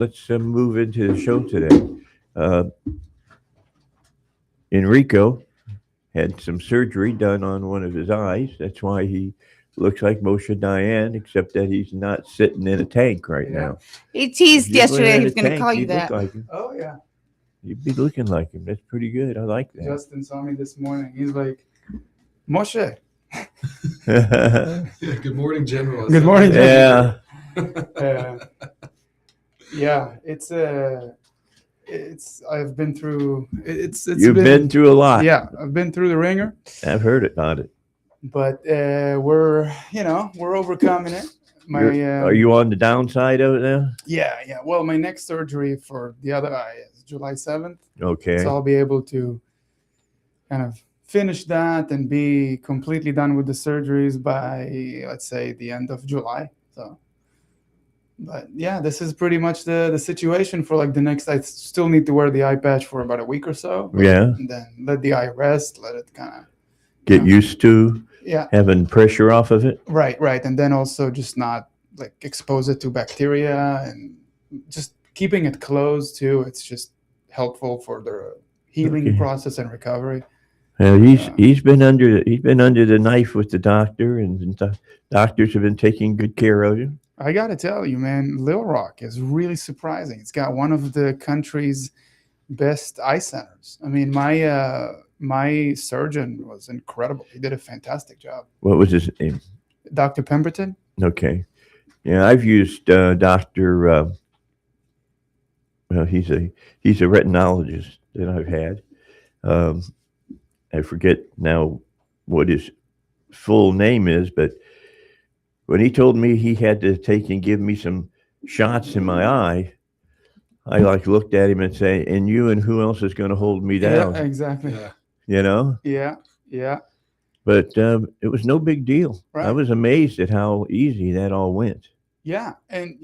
let's move into the show today. Uh, Enrico had some surgery done on one of his eyes. That's why he looks like Moshe Dayan, except that he's not sitting in a tank right Yeah. now. He If teased you were yesterday he in a was going to tank, call you you'd look that. like him. Oh yeah. You'd be looking like him. That's pretty good. I like that. Justin saw me this morning. He's like, Moshe. Yeah, good morning, General. Good morning, yeah. Uh, yeah, it's I've been through it's You've been through a lot. yeah, I've been through the ringer, I've heard about it. but we're overcoming it. My Are you on the downside of it now? yeah. Well, my next surgery for the other eye is July 7th, Okay. so I'll be able to kind of finish that and be completely done with the surgeries by, let's say, the end of July. So, but yeah, this is pretty much the situation for like the next. I still need to wear the eye patch for about a week or so. Yeah. And then let the eye rest, let it kind of Get used to yeah, having pressure off of it. right, and then also just not like expose it to bacteria and just keeping it closed too. It's just helpful for the healing Okay. process and recovery. He's been under the knife with the doctor, and the doctors have been taking good care of him. I gotta tell you, man, Little Rock is really surprising. It's got one of the country's best eye centers. I mean, my surgeon was incredible. He did a fantastic job. What was his name? Dr. Pemberton. Okay. Yeah, I've used Doctor. Well, he's a retinologist that I've had. Um, I forget now what his full name is, but when he told me he had to take and give me some shots in my eye, I like looked at him and say, "And you and who else is going to hold me down?" Yeah, exactly. Yeah. You know. Yeah. But it was no big deal. I Right. was amazed at how easy that all went. Yeah, and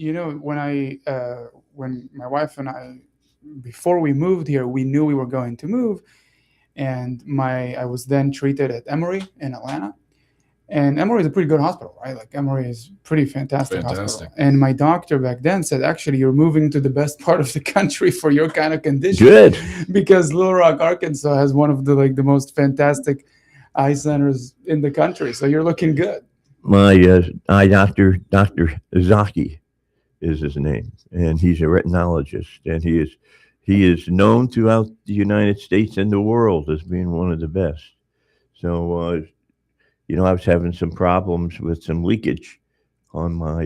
when my wife and I, before we moved here, we knew we were going to move, and I was then treated at Emory in Atlanta. And Emory is a pretty good hospital, right? Like Emory is pretty fantastic hospital. Fantastic. And my doctor back then said, actually, you're moving to the best part of the country for your kind of condition. Good. Because Little Rock, Arkansas has one of the most fantastic eye centers in the country. So you're looking good. My eye doctor, Dr. Zaki, is his name, and he's a retinologist, and he is known throughout the United States and the world as being one of the best. So, I was having some problems with some leakage on my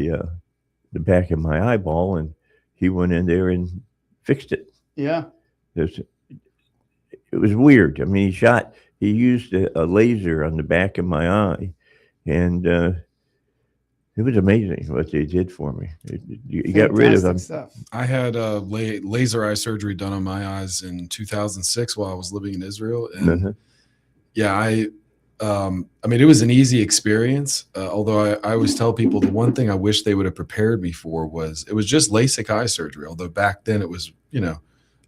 the back of my eyeball, and he went in there and fixed it. Yeah. It was weird. I mean, he used a laser on the back of my eye, and it was amazing what they did for me. You got rid of them. Stuff. I had laser eye surgery done on my eyes in 2006 while I was living in Israel, and Uh-huh. yeah, I mean, it was an easy experience. Although I always tell people the one thing I wish they would have prepared me for was it was just LASIK eye surgery. Although back then it was,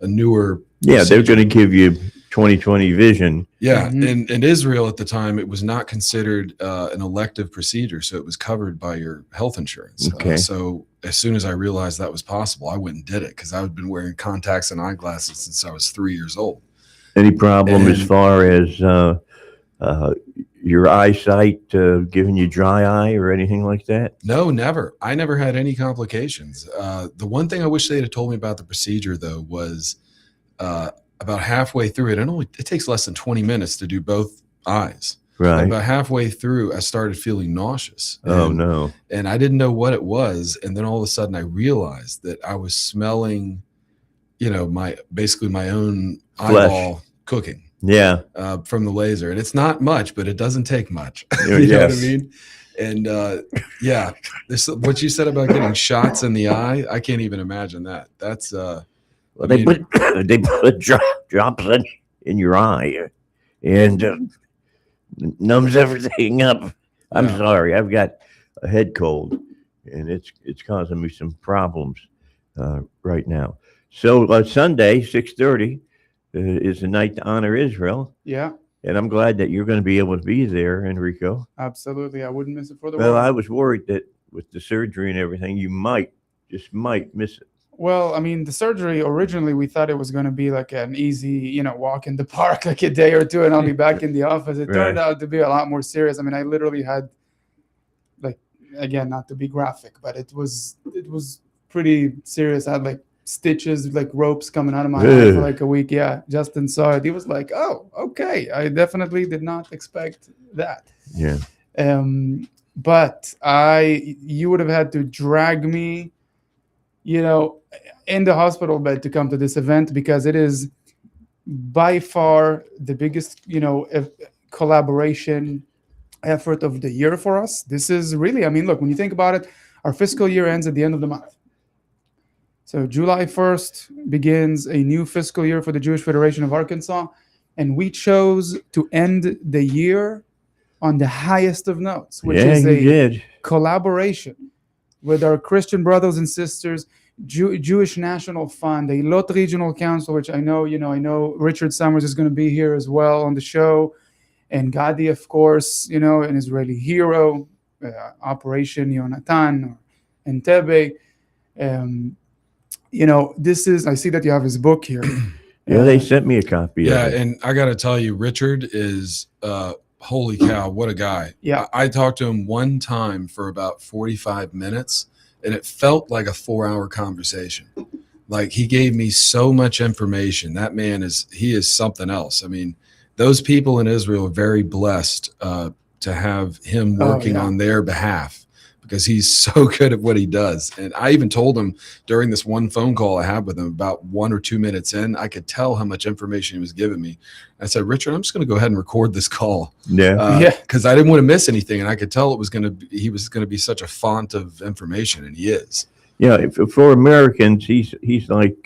a newer. Yeah, they're procedure. going to give you 20/20 vision. Yeah, Mhm. in Israel at the time, it was not considered an elective procedure, so it was covered by your health insurance. Okay. So as soon as I realized that was possible, I went and did it because I had been wearing contacts and eyeglasses since I was 3 years old. Any problem as And- far as your eyesight giving you dry eye or anything like that? No, never. I never had any complications. The one thing I wish they'd have told me about the procedure, though, was about halfway through it. It takes less than 20 minutes to do both eyes. Right. About halfway through, I started feeling nauseous. Oh, And- no. And I didn't know what it was. And then all of a sudden, I realized that I was smelling, basically my own Flesh. eyeball cooking Yeah. from the laser. And it's not much, but it doesn't take much. You Yes. know what I mean? And yeah, what you said about getting shots in the eye, I can't even imagine that. That's Well, I they mean- put drops in your eye and numbs everything up. I'm Yeah. sorry, I've got a head cold, and it's causing me some problems right now. So Sunday, 6:30, is the night to honor Israel, Yeah, and I'm glad that you're going to be able to be there, Enrico. absolutely. I wouldn't miss it for the Well, world. I was worried that with the surgery and everything, you might miss it. Well, I mean, the surgery originally we thought it was going to be like an easy, walk in the park like a day or two, and I'll be back in the office. It turned Right. out to be a lot more serious. I mean, I literally had, like, again, not to be graphic, but it was pretty serious. I had like stitches, like ropes coming out of my eye for Ugh. like a week. Yeah, Justin saw it. He was like, "Oh, okay." I definitely did not expect that. Yeah. But you would have had to drag me, you know, in the hospital bed to come to this event because it is by far the biggest, collaboration effort of the year for us. This is really, I mean, look, when you think about it, our fiscal year ends at the end of the month. So July 1st begins a new fiscal year for the Jewish Federation of Arkansas, and we chose to end the year on the highest of notes, which Yeah, is you a did. collaboration with our Christian brothers and sisters, Jewish National Fund, a Lot Regional Council, which I know Richard Summers is going to be here as well on the show, and Gadi, of course, an Israeli hero, Operation Yonatan or Entebbe. Um, this is, I see that you have his book here. Yeah, they sent me a copy Yeah, of it. and I got to tell you, Richard is holy cow, what a guy. Yeah. I talked to him one time for about 45 minutes, and it felt like a 4-hour conversation. Like, he gave me so much information. That man he is something else. I mean, those people in Israel are very blessed to have him working on their behalf, because he's so good at what he does. And I even told him during this one phone call I had with him, about 1 or 2 minutes in, I could tell how much information he was giving me. I said, Richard, I'm just going to go ahead and record this call. Yeah. Because I didn't want to miss anything. And I could tell he was going to be such a font of information, and he is. Yeah, for Americans, he's like,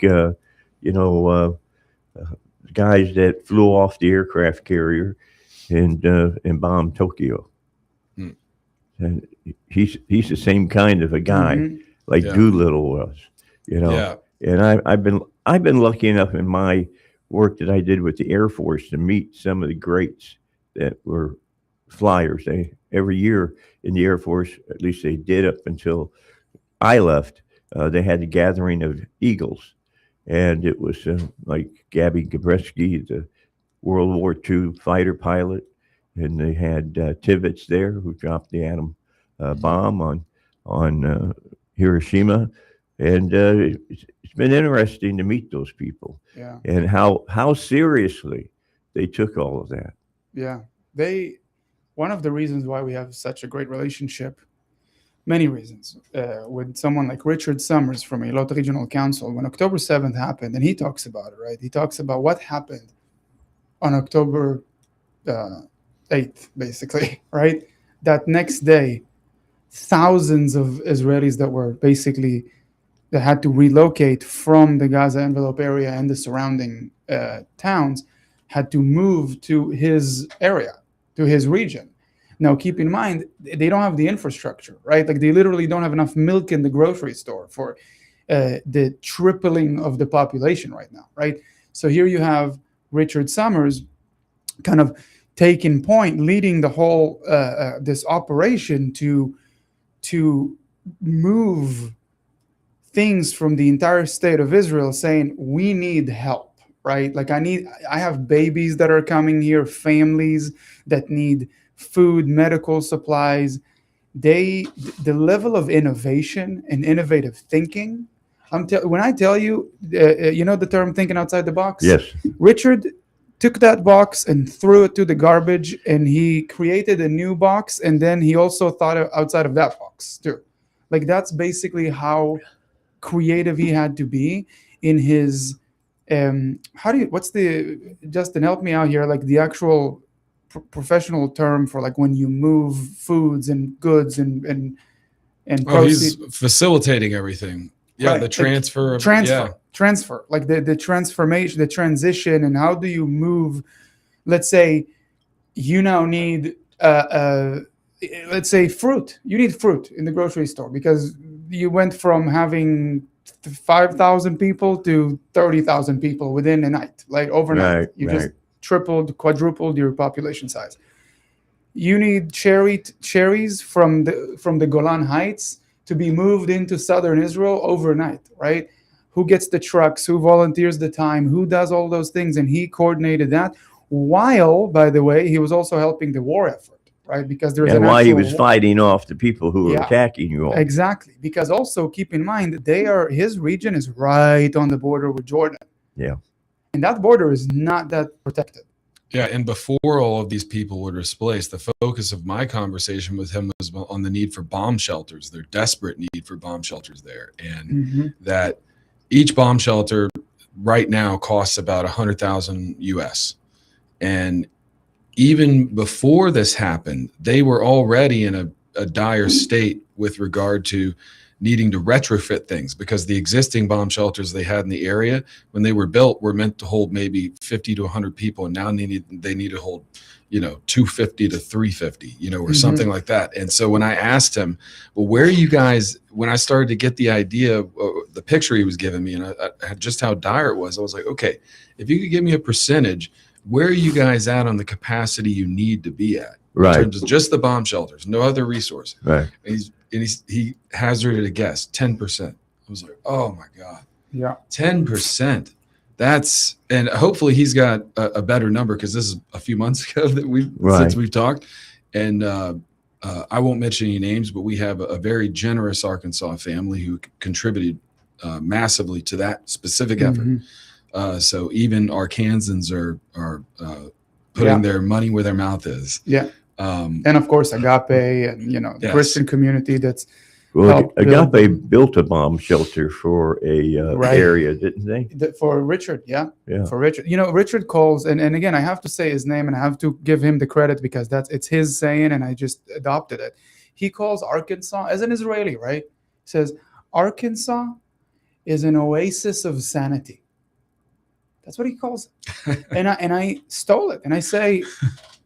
guys that flew off the aircraft carrier and bombed Tokyo. Hmm. And he's the same kind of a guy, like Yeah. Doolittle was, Yeah. And I've been lucky enough in my work that I did with the Air Force to meet some of the greats that were flyers. They every year in the Air Force, at least they did up until I left. They had a gathering of eagles, and it was like Gabby Gabreski, the World War II fighter pilot, and they had Tibbets there who dropped the atom bomb on Hiroshima, and it's been interesting to meet those people. Yeah. And how seriously they took all of that. Yeah. One of the reasons why we have such a great relationship, many reasons, with someone like Richard Summers from a Lot Regional Council, when October 7th happened, and he talks about it, right? He talks about what happened on October 8th, basically, right? That next day, thousands of Israelis that had to relocate from the Gaza envelope area and the surrounding towns had to move to his area, to his region. Now, keep in mind, they don't have the infrastructure, right? Like, they literally don't have enough milk in the grocery store for the tripling of the population right now, right? So here you have Richard Summers kind of taking point, leading the whole this operation to move things from the entire state of Israel, saying we need help, right? Like, I have babies that are coming here, families that need food, medical supplies. The level of innovation and innovative thinking. When I tell you, the term thinking outside the box. Yes. Richard took that box and threw it to the garbage, and he created a new box, and then he also thought outside of that box too. Like, that's basically how creative he had to be in his Justin, help me out here, like the actual professional term for like when you move foods and goods and He's facilitating everything. Yeah, right. The transfer, like the transformation, the transition, and how do you move? Let's say you now need let's say fruit. You need fruit in the grocery store because you went from having 5,000 people to 30,000 people within a night, like overnight. Just tripled, quadrupled your population size. You need cherries from the Golan Heights to be moved into southern Israel overnight, right? who gets the trucks, who volunteers the time, who does all those things, and he coordinated that. While, by the way, he was also helping the war effort, right? Because there's And an why he actual was fighting off the people who were Yeah. attacking you all. Exactly, because also keep in mind his region is right on the border with Jordan. Yeah. And that border is not that protected. Yeah, and before all of these people were displaced, the focus of my conversation with him was on the need for bomb shelters, their desperate need for bomb shelters there, and Mm-hmm. that each bomb shelter right now costs about 100,000 US. And even before this happened, they were already in a dire state with regard to needing to retrofit things, because the existing bomb shelters they had in the area when they were built were meant to hold maybe 50 to 100 people, and now they need to hold 250 to 350, or something like that. And so when I asked him, well, where are you guys, when I started to get the idea, the picture he was giving me, and just how dire it was, I was like, okay, if you could give me a percentage, where are you guys at on the capacity you need to be at Right. in terms of just the bomb shelters, no other resource? Right. And he hazarded a guess, 10%. I was like, oh my God. Yeah. 10%. That's, and hopefully he's got a better number, because this is a few months ago that since we've talked. And I won't mention any names, but we have a very generous Arkansas family who contributed massively to that specific effort. Mm-hmm. So even Arkansans are putting their money where their mouth is. Yeah. And of course, Agape and, the Yes. Christian community that's Well, helped build Agape built a bomb shelter for a Right. area, didn't they? for Richard. Yeah. Yeah. For Richard. Richard calls, and again, I have to say his name and I have to give him the credit, because it's his saying and I just adopted it. He calls Arkansas, as an Israeli, right? Says, Arkansas is an oasis of sanity. That's what he calls it. and I stole it. And I say,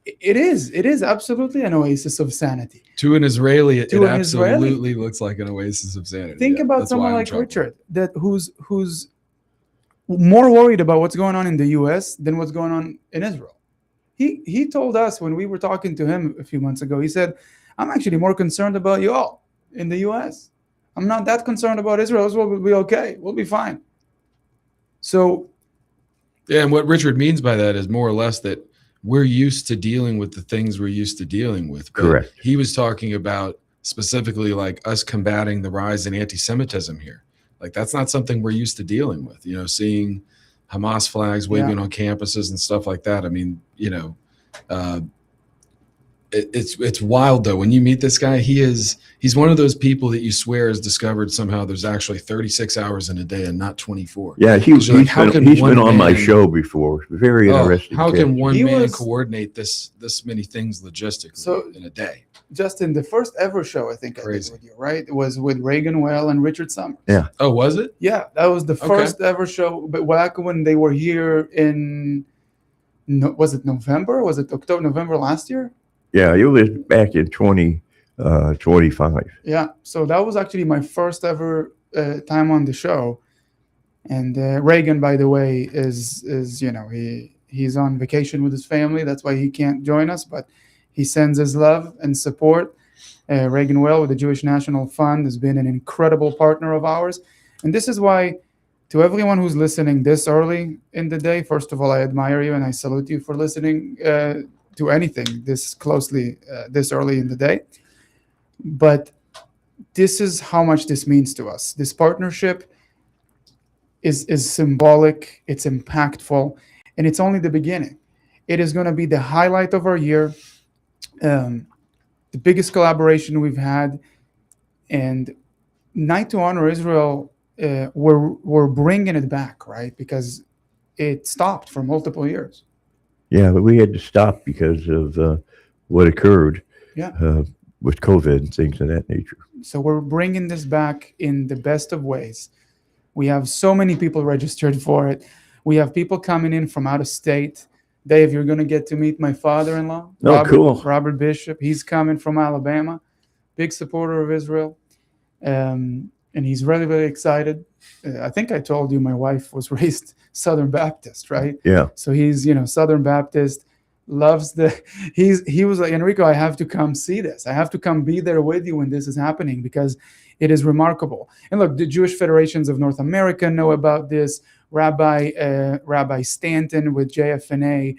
it is absolutely an oasis of sanity. To an Israeli, it To an absolutely looks like an oasis of sanity. Think Yeah, about that's someone why I'm like chuckling. Richard, who's more worried about what's going on in the U.S. than what's going on in Israel. He told us when we were talking to him a few months ago, he said, I'm actually more concerned about you all in the U.S. I'm not that concerned about Israel. Israel will be okay. We'll be fine. So, Yeah, and what Richard means by that is more or less that we're used to dealing with the things we're used to dealing with. But Correct. he was talking about specifically like us combating the rise in anti-Semitism here. Like that's not something we're used to dealing with, seeing Hamas flags waving on campuses and stuff like that. I mean, it's wild though. When you meet this guy, he's one of those people that you swear has discovered somehow there's actually 36 hours in a day and not 24. Yeah, he's you're like, how can been one on my man- show before. Very interesting. How can one He man was- coordinate this many things logistically So- in a day? Justin, the first ever show I think I did Crazy. with you, right? It was with Reagan Well and Richard Summers. Yeah. Oh, was it? Yeah, that was the first ever show. But back when they were here was it November? Was it October, November last year? Yeah, it was back in 2025. Yeah. So that was actually my first ever time on the show. And Reagan, by the way, is he's on vacation with his family. That's why he can't join us. But he sends his love and support. Reagan Well with the Jewish National Fund has been an incredible partner of ours. And this is why, to everyone who's listening this early in the day, first of all, I admire you and I salute you for listening to anything this closely this early in the day. But this is how much this means to us. This partnership is symbolic, it's impactful, and it's only the beginning. It is going to be the highlight of our year. The biggest collaboration we've had, and Night to Honor Israel, we're bringing it back, right? Because it stopped for multiple years. Yeah, but we had to stop because of what occurred with COVID and things of that nature. So we're bringing this back in the best of ways. We have so many people registered for it. We have people coming in from out of state. Dave, you're going to get to meet my father-in-law. Oh, cool. Robert Bishop. He's coming from Alabama. Big supporter of Israel. And he's really, really excited. I think I told you my wife was raised Southern Baptist, right? Yeah. So he's, Southern Baptist, loves the. He was like, Enrico, I have to come see this. I have to come be there with you when this is happening because it is remarkable. And look, the Jewish Federations of North America know about this. Rabbi Stanton with JFNA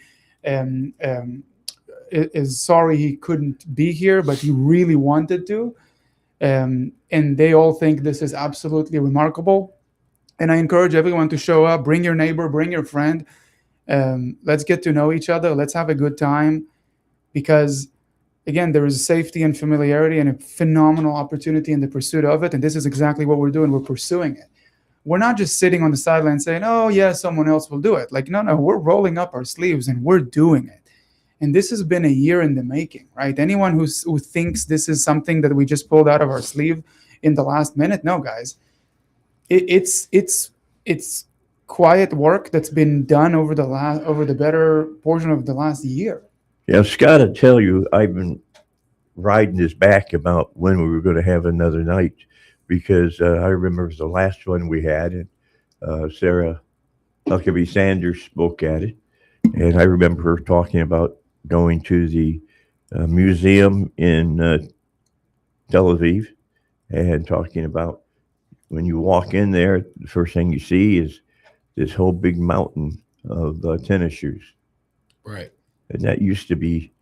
is sorry he couldn't be here, but he really wanted to. And they all think this is absolutely remarkable. And I encourage everyone to show up, bring your neighbor, bring your friend. Let's get to know each other. Let's have a good time because, again, there is safety and familiarity and a phenomenal opportunity in the pursuit of it. And this is exactly what we're doing. We're pursuing it. We're not just sitting on the sideline saying, oh, yeah, someone else will do it. Like, no, we're rolling up our sleeves and we're doing it. And this has been a year in the making, right? Anyone who thinks this is something that we just pulled out of our sleeve in the last minute, no, guys. It's quiet work that's been done over the better portion of the last year. Yeah, Scott, I tell you, I've been riding this back about when we were going to have another night because I remember it was the last one we had, and Sarah Huckabee Sanders spoke at it, and I remember her talking about going to the museum in Tel Aviv and talking about when you walk in there, the first thing you see is this whole big mountain of tennis shoes, Right. and that used to be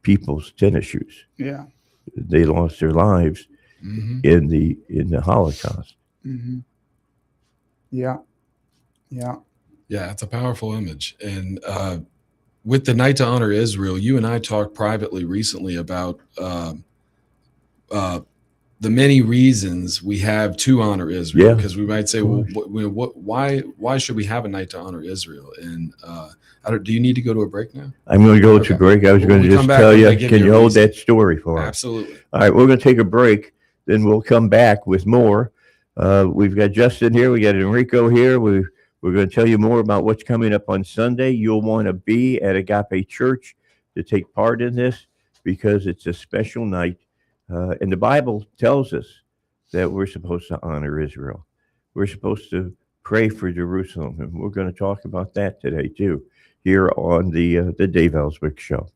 people's tennis shoes. Yeah. They lost their lives in the Holocaust. Mm-hmm. Yeah. Yeah. Yeah, it's a powerful image. And with the Night to Honor Israel, you and I talked privately recently about the many reasons we have to honor Israel. Yeah, Because we might say, of well, course. why should we have a night to honor Israel? And do you need to go to a break now? I'm going to go Okay. to break. I was Well, going when to we come just back, tell I'm you, gonna give can you you a hold reason. that story for us? Absolutely. All right, we're going to take a break. Then we'll come back with more. We've got Justin here. We got Enrico here. We're going to tell you more about what's coming up on Sunday. You'll want to be at Agape Church to take part in this because it's a special night. And the Bible tells us that we're supposed to honor Israel. We're supposed to pray for Jerusalem. And we're going to talk about that today, too, here on the Dave Elswick Show.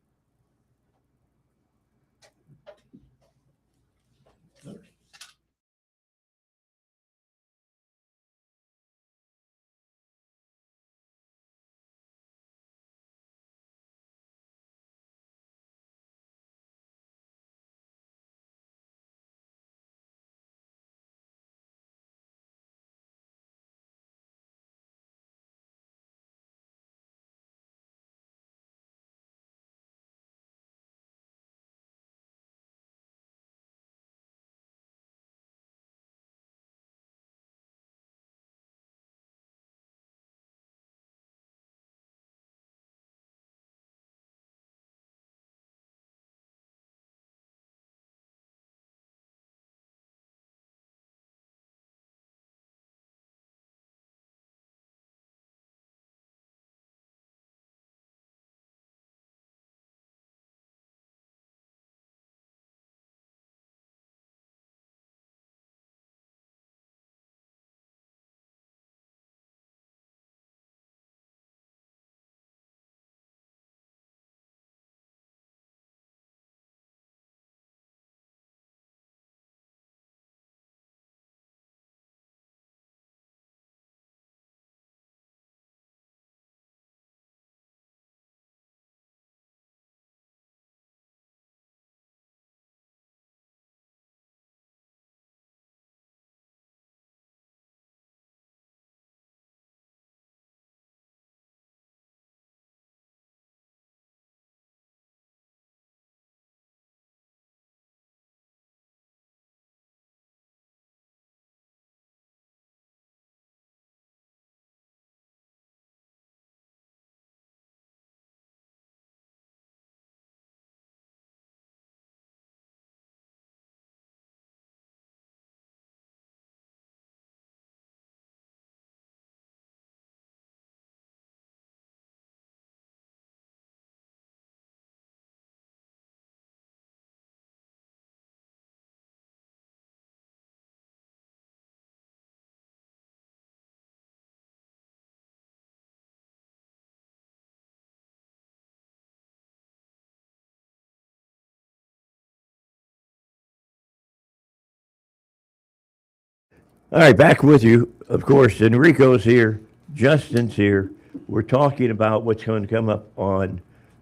All right, back with you. Of course, Enrico's here. Justin's here. We're talking about what's going to come up on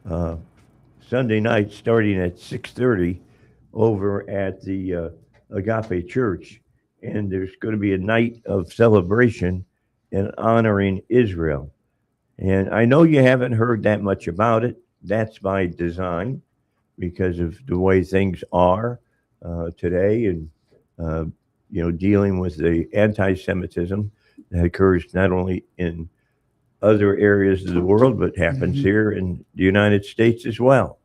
uh, Sunday night, starting at 6:30, over at the Agape Church, and there's going to be a night of celebration and honoring Israel. And I know you haven't heard that much about it. That's by design because of the way things are today, and uh, dealing with the anti-Semitism that occurs not only in other areas of the world, but happens Mhm. here in the United States as well.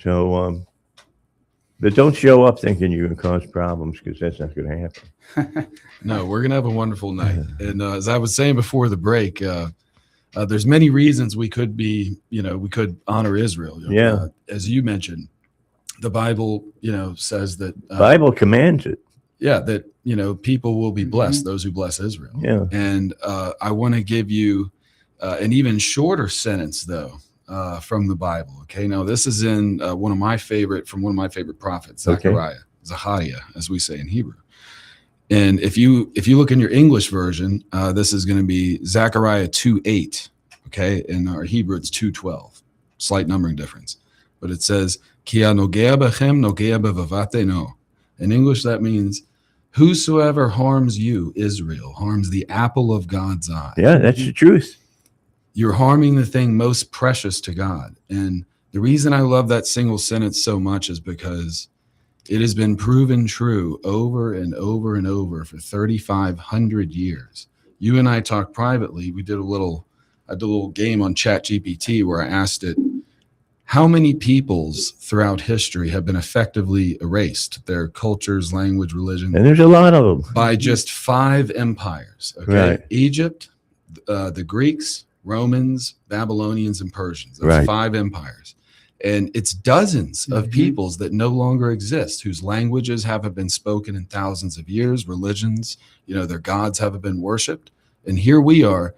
So, but don't show up thinking you're going to cause problems, because that's not going to happen. No, we're gonna have a wonderful night. And as I was saying before the break, there's many reasons we could be, we could honor Israel. Yeah. As you mentioned, the Bible, says that Bible commands it. that people will be blessed, Mhm. those who bless Israel. Yeah. And I want to give you an even shorter sentence, though, from the Bible. Okay, now this is in one of my favorite prophets, Okay. Zechariah, as we say in Hebrew. And if you look in your English version, this is going to be Zechariah 2:8. Okay, in our Hebrew it's 2:12. Slight numbering difference, but it says Ki anogea bechem nogea bevavate. In English, that means whosoever harms you, Israel, harms the apple of God's eye. Yeah, that's the truth. You're harming the thing most precious to God. And the reason I love that single sentence so much is because it has been proven true over and over and over for 3,500 years. You and I talked privately. I did a little game on ChatGPT where I asked it, how many peoples throughout history have been effectively erased, their cultures, language, religion, And there's a lot of them. by just 5 empires? Okay, Right. Egypt, the Greeks, Romans, Babylonians, and Persians. Those Right. 5 empires. And it's dozens of Mhm. peoples that no longer exist, whose languages haven't been spoken in thousands of years, religions, their gods haven't been worshipped. And here we are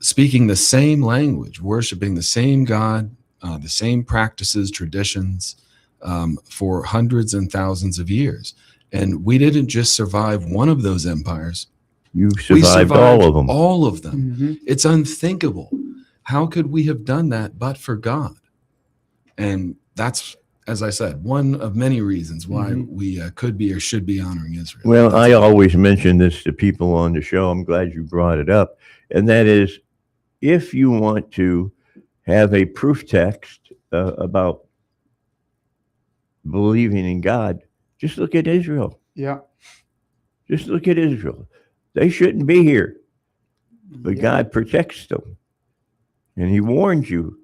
speaking the same language, worshiping the same God, the same practices, traditions, for hundreds and thousands of years. And we didn't just survive one of those empires. You We survived all of them. All of them. Mhm. It's unthinkable. How could we have done that but for God? And that's, as I said, one of many reasons why Mhm. we could be or should be honoring Israel. Well, That's I all. always mention this to people on the show. I'm glad you brought it up. And that is, if you want to have a proof text about believing in God, just look at Israel. Yeah. Just look at Israel. They shouldn't be here, but Yeah. God protects them. And He warns you,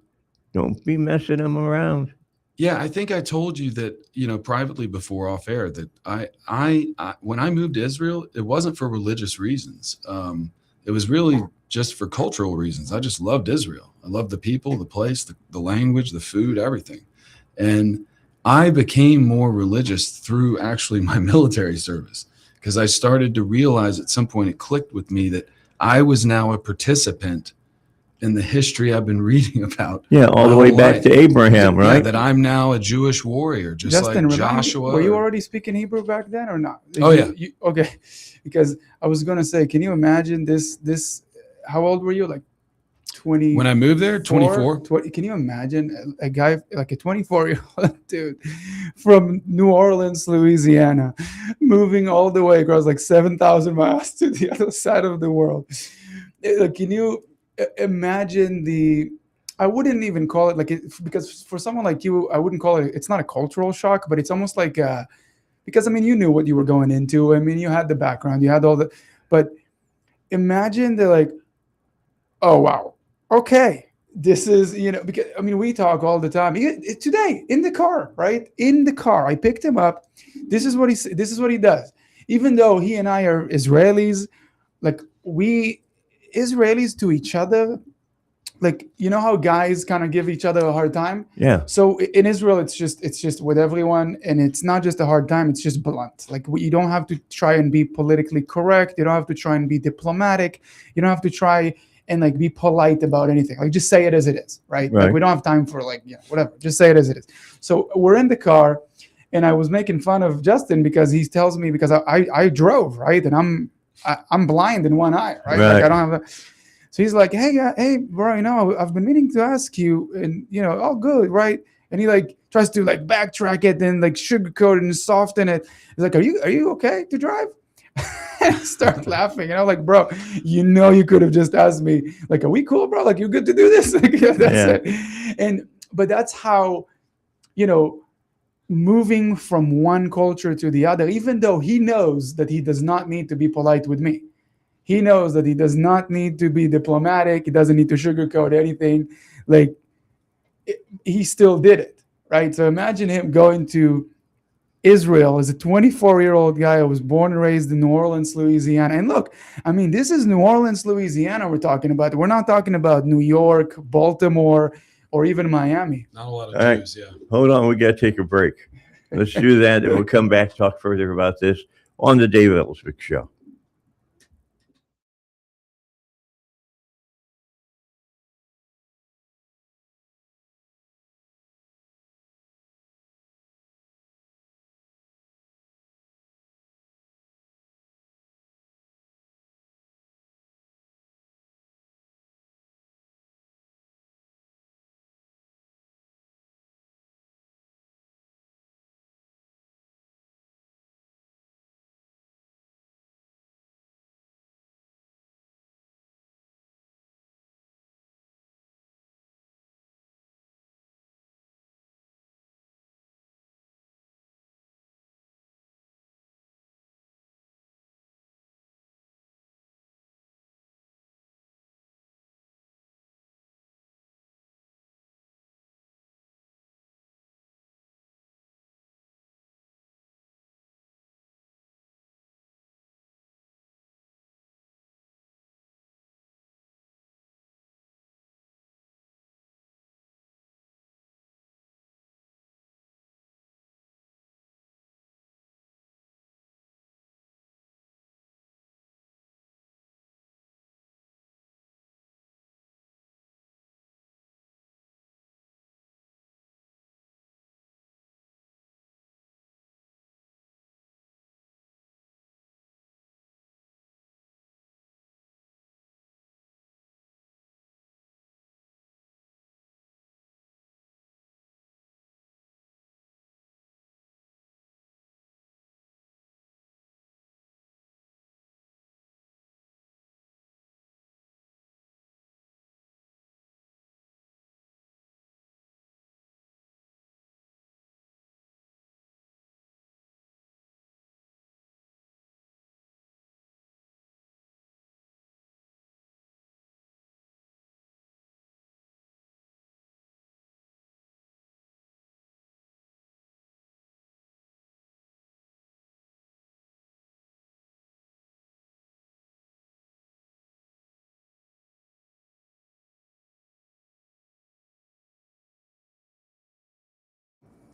don't be messing them around. Yeah, I think I told you that, privately before off air, that I when I moved to Israel, it wasn't for religious reasons. It was really just for cultural reasons. I just loved Israel. I loved the people, the place, the language, the food, everything. And I became more religious through actually my military service, because I started to realize at some point, it clicked with me that I was now a participant in the history I've been reading about. Yeah, all my the way whole back life. to Abraham, Yeah, right? that I'm now a Jewish warrior, just Justin, like remind me, Joshua. were you already speaking Hebrew back then or not? Oh, yeah. Okay, because I was gonna say, can you imagine this? How old were you? Like 20. When I moved there, 24. Can you imagine a guy like a 24-year-old dude from New Orleans, Louisiana, moving all the way across like 7,000 miles to the other side of the world? Can you imagine the? I wouldn't even call it because for someone like you, I wouldn't call it. It's not a cultural shock, but it's almost like because I mean, you knew what you were going into. I mean, you had the background, you had all the, but imagine they're like, oh wow, okay, this is because I mean we talk all the time. Today in the car, right? In the car, I picked him up. This is what he does. Even though he and I are Israelis, like we Israelis to each other, like how guys kind of give each other a hard time. Yeah. So in Israel, it's just with everyone, and it's not just a hard time; it's just blunt. Like you don't have to try and be politically correct. You don't have to try and be diplomatic. You don't have to try and like be polite about anything. Like just say it as it is, right? Right. Like we don't have time for whatever. Just say it as it is. So we're in the car, and I was making fun of Justin because he tells me, because I drove, right, and I'm blind in one eye, right? Like I don't have a. So he's like, hey, bro, I've been meaning to ask you, and all good, right? And he like tries to like backtrack it and like sugarcoat it and soften it. He's like, are you okay to drive? And I start laughing, and I'm like, bro, you could have just asked me, like, are we cool, bro? Like, you good to do this? Like, that's it. But that's how, moving from one culture to the other, even though he knows that he does not need to be polite with me. He knows that he does not need to be diplomatic. He doesn't need to sugarcoat anything. Like, he still did it, right? So imagine him going to Israel as a 24-year-old guy who was born and raised in New Orleans, Louisiana. And look, I mean, this is New Orleans, Louisiana we're talking about. We're not talking about New York, Baltimore, or even Miami. Not a lot of Jews, yeah. Hold on, we got to take a break. Let's do that, and we'll come back to talk further about this on the Dave Elswick Show.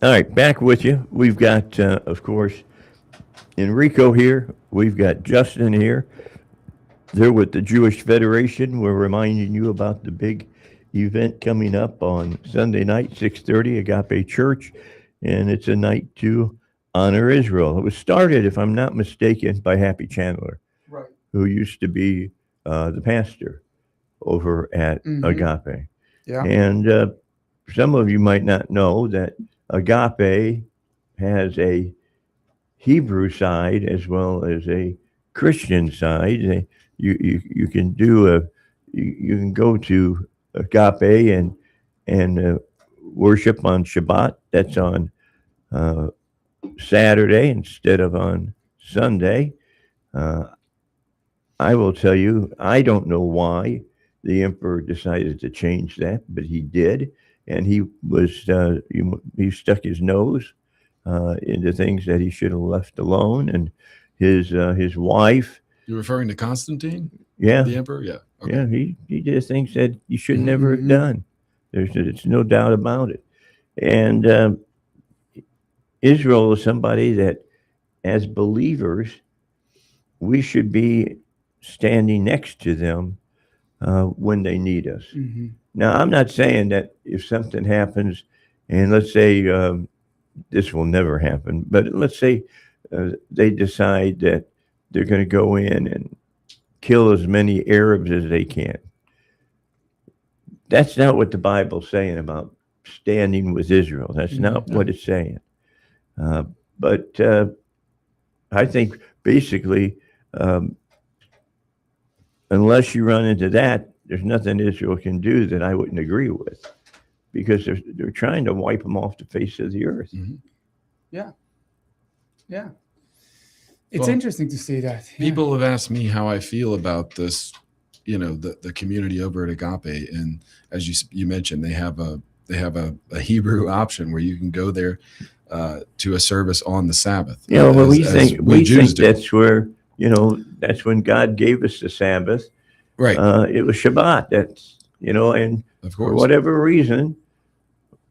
All right, back with you. We've got, of course, Enrico here. We've got Justin here. They're with the Jewish Federation. We're reminding you about the big event coming up on Sunday night, 6:30, Agape Church, and it's a night to honor Israel. It was started, if I'm not mistaken, by Happy Chandler, Right. who used to be the pastor over at Agape. Yeah. And some of you might not know that Agape has a Hebrew side as well as a Christian side. You can you can go to Agape and worship on Shabbat. That's on Saturday instead of on Sunday. I will tell you, I don't know why the emperor decided to change that, but he did, and he stuck his nose into things that he should have left alone. And his wife. You're referring to Constantine? Yeah. The emperor? Yeah. Okay. Yeah, he did things that he should never have done. There's no doubt about it. And Israel is somebody that, as believers, we should be standing next to them when they need us. Mm-hmm. Now, I'm not saying that if something happens, and let's say this will never happen, but let's say they decide that they're going to go in and kill as many Arabs as they can. That's not what the Bible's saying about standing with Israel. That's not No. what it's saying. Uh, but I think basically, um, unless you run into that, there's nothing Israel can do that I wouldn't agree with, because they're trying to wipe them off the face of the earth. Mhm. Yeah. It's Well, interesting to see that. Yeah. People have asked me how I feel about this, the community over at Agape, and as you mentioned, they have a Hebrew option where you can go there to a service on the Sabbath. Well, we as think we Jews think do. that's where that's when God gave us the Sabbath. Right, It was Shabbat. That's and of for course. whatever reason,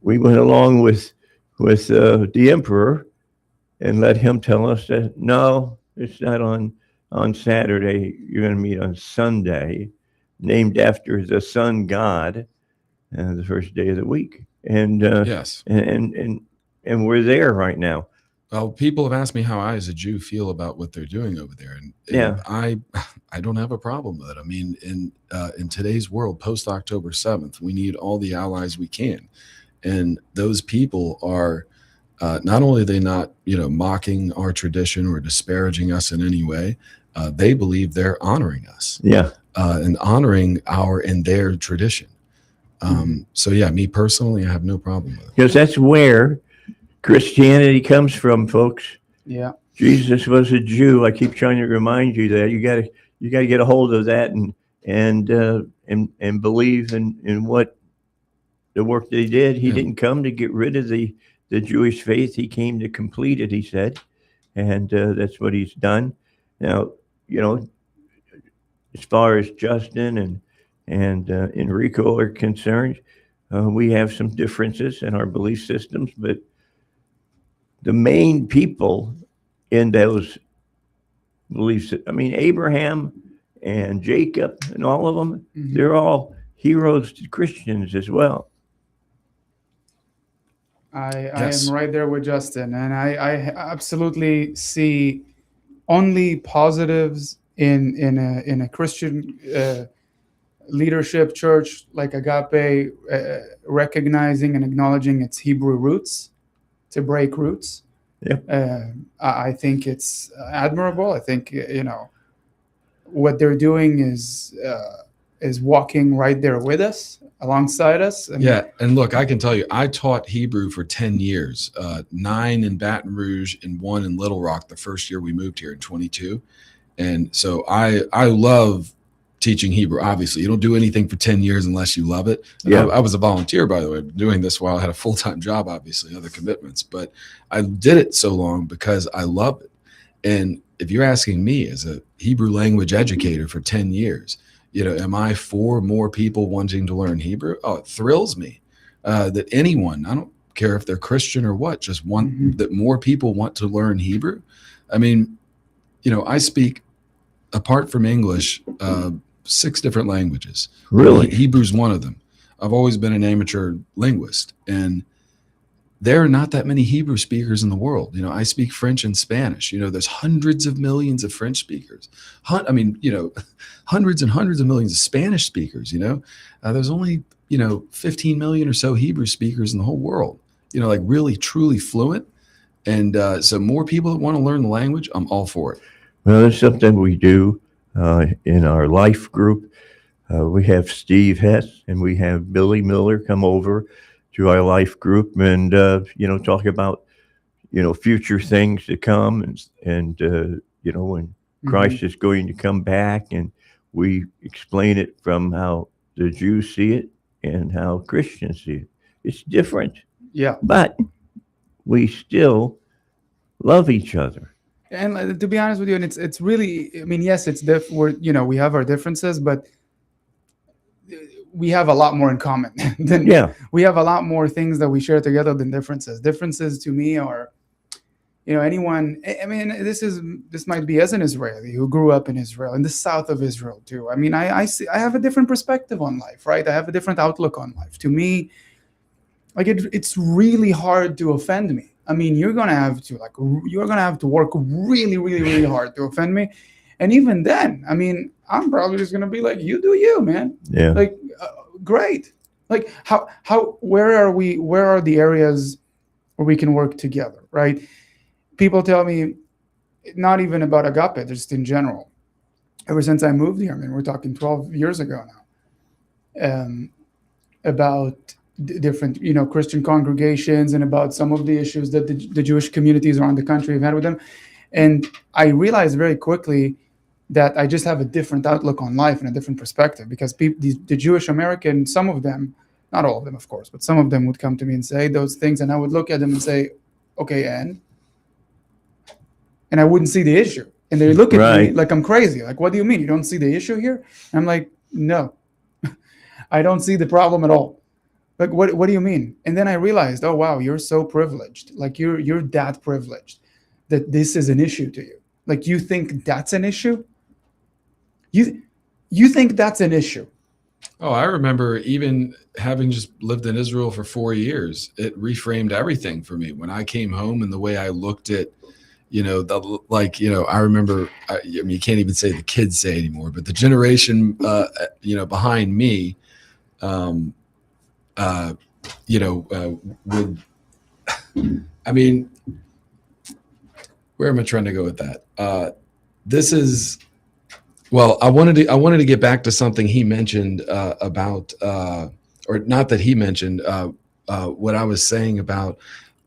we went along with the emperor and let him tell us that no, it's not on Saturday. You're going to meet on Sunday, named after the sun god, the first day of the week, Yes. and we're there right now. Well, people have asked me how I, as a Jew, feel about what they're doing over there, and Yeah. I don't have a problem with it. I mean, in today's world, post October 7th, we need all the allies we can, and those people are not only are they not mocking our tradition or disparaging us in any way, they believe they're honoring us Yeah, and honoring our and their tradition. So yeah, me personally, I have no problem with it. because that's where Christianity comes from, folks. Yeah. Jesus was a Jew. I keep trying to remind you that you got to get a hold of that and believe in what the work they did. He Yeah. didn't come to get rid of the Jewish faith. He came to complete it, he said, and that's what he's done. Now, as far as Justin and Enrico are concerned, we have some differences in our belief systems, but the main people in those beliefs, I mean, Abraham and Jacob and all of them, Mhm. they're all heroes to Christians as well. I Yes. am right there with Justin, and I absolutely see only positives in a Christian leadership church like Agape, recognizing and acknowledging its Hebrew roots, to break roots. Yep. I think it's admirable. I think what they're doing is walking right there with us, alongside us. And Yeah, and look, I can tell you, I taught Hebrew for 10 years, 9 in Baton Rouge and 1 in Little Rock the first year we moved here in 22. And so I love teaching Hebrew. Obviously, you don't do anything for 10 years unless you love it. And Yeah. I was a volunteer, by the way, doing this while I had a full-time job, obviously, other commitments. But I did it so long because I love it. And if you're asking me as a Hebrew language educator for 10 years, am I for more people wanting to learn Hebrew? Oh, it thrills me that anyone, I don't care if they're Christian or what, just want Mhm. that more people want to learn Hebrew. I mean, I speak, apart from English, 6 different languages. Really? Hebrew's one of them. I've always been an amateur linguist, and there are not that many Hebrew speakers in the world. I speak French and Spanish. There's hundreds of millions of French speakers. Hundreds and hundreds of millions of Spanish speakers. There's only 15 million or so Hebrew speakers in the whole world. Like really truly fluent. And so more people that want to learn the language, I'm all for it. Well, there's something we do in our life group. We have Steve Hess and we have Billy Miller come over to our life group and talk about future things to come and when Christ is going to come back, and we explain it from how the Jews see it and how Christians see it. It's different, Yeah. but we still love each other. And to be honest with you, and it's really, I mean, yes, it's we have our differences, but we have a lot more in common than Yeah. we have a lot more things that we share together than differences. Differences to me are, anyone. I mean, this might be as an Israeli who grew up in Israel, in the south of Israel too. I mean, I have a different perspective on life, right? I have a different outlook on life. To me, like it's really hard to offend me. I mean, you're gonna have to work really, really, really hard to offend me. And even then, I mean, I'm probably just gonna be like, you do you, man. Yeah. Like, great. Like, where are the areas where we can work together, right? People tell me, not even about agape, just in general. Ever since I moved here, I mean, we're talking 12 years ago now, about different, Christian congregations, and about some of the issues that the Jewish communities around the country have had with them. And I realized very quickly that I just have a different outlook on life and a different perspective, because the Jewish American, some of them, not all of them, of course, but some of them would come to me and say those things, and I would look at them and say, okay, and I wouldn't see the issue. And they look at me Right. like I'm crazy. Like, what do you mean? You don't see the issue here? And I'm like, no, I don't see the problem at all. Like, what do you mean? And then I realized, oh, wow, you're so privileged. Like, you're that privileged that this is an issue to you. Like, you think that's an issue? You think that's an issue? Oh, I remember even having just lived in Israel for 4 years, it reframed everything for me when I came home, and the way I looked at, I remember, I mean, you can't even say the kids say anymore, but the generation, behind me, would, I mean, where am I trying to go with that? This is, well, I wanted to get back to something he mentioned about, or not that he mentioned, what I was saying about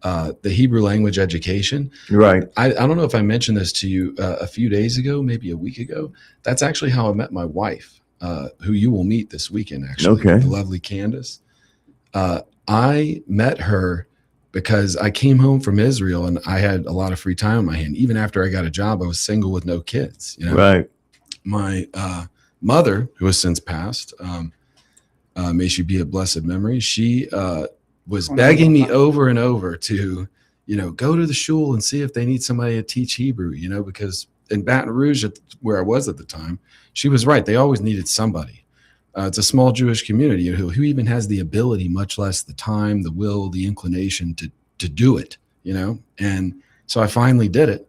the Hebrew language education. Right. I don't know if I mentioned this to you a few days ago, maybe a week ago. That's actually how I met my wife, who you will meet this weekend, actually. Okay. The lovely Candace. I met her because I came home from Israel and I had a lot of free time on my hand. Even after I got a job, I was single with no kids. Right. My mother, who has since passed, may she be a blessed memory, she was begging me over and over to, go to the shul and see if they need somebody to teach Hebrew, because in Baton Rouge, where I was at the time, she was right. They always needed somebody. It's a small Jewish community who even has the ability, much less the time, the will, the inclination to do it, And so I finally did it.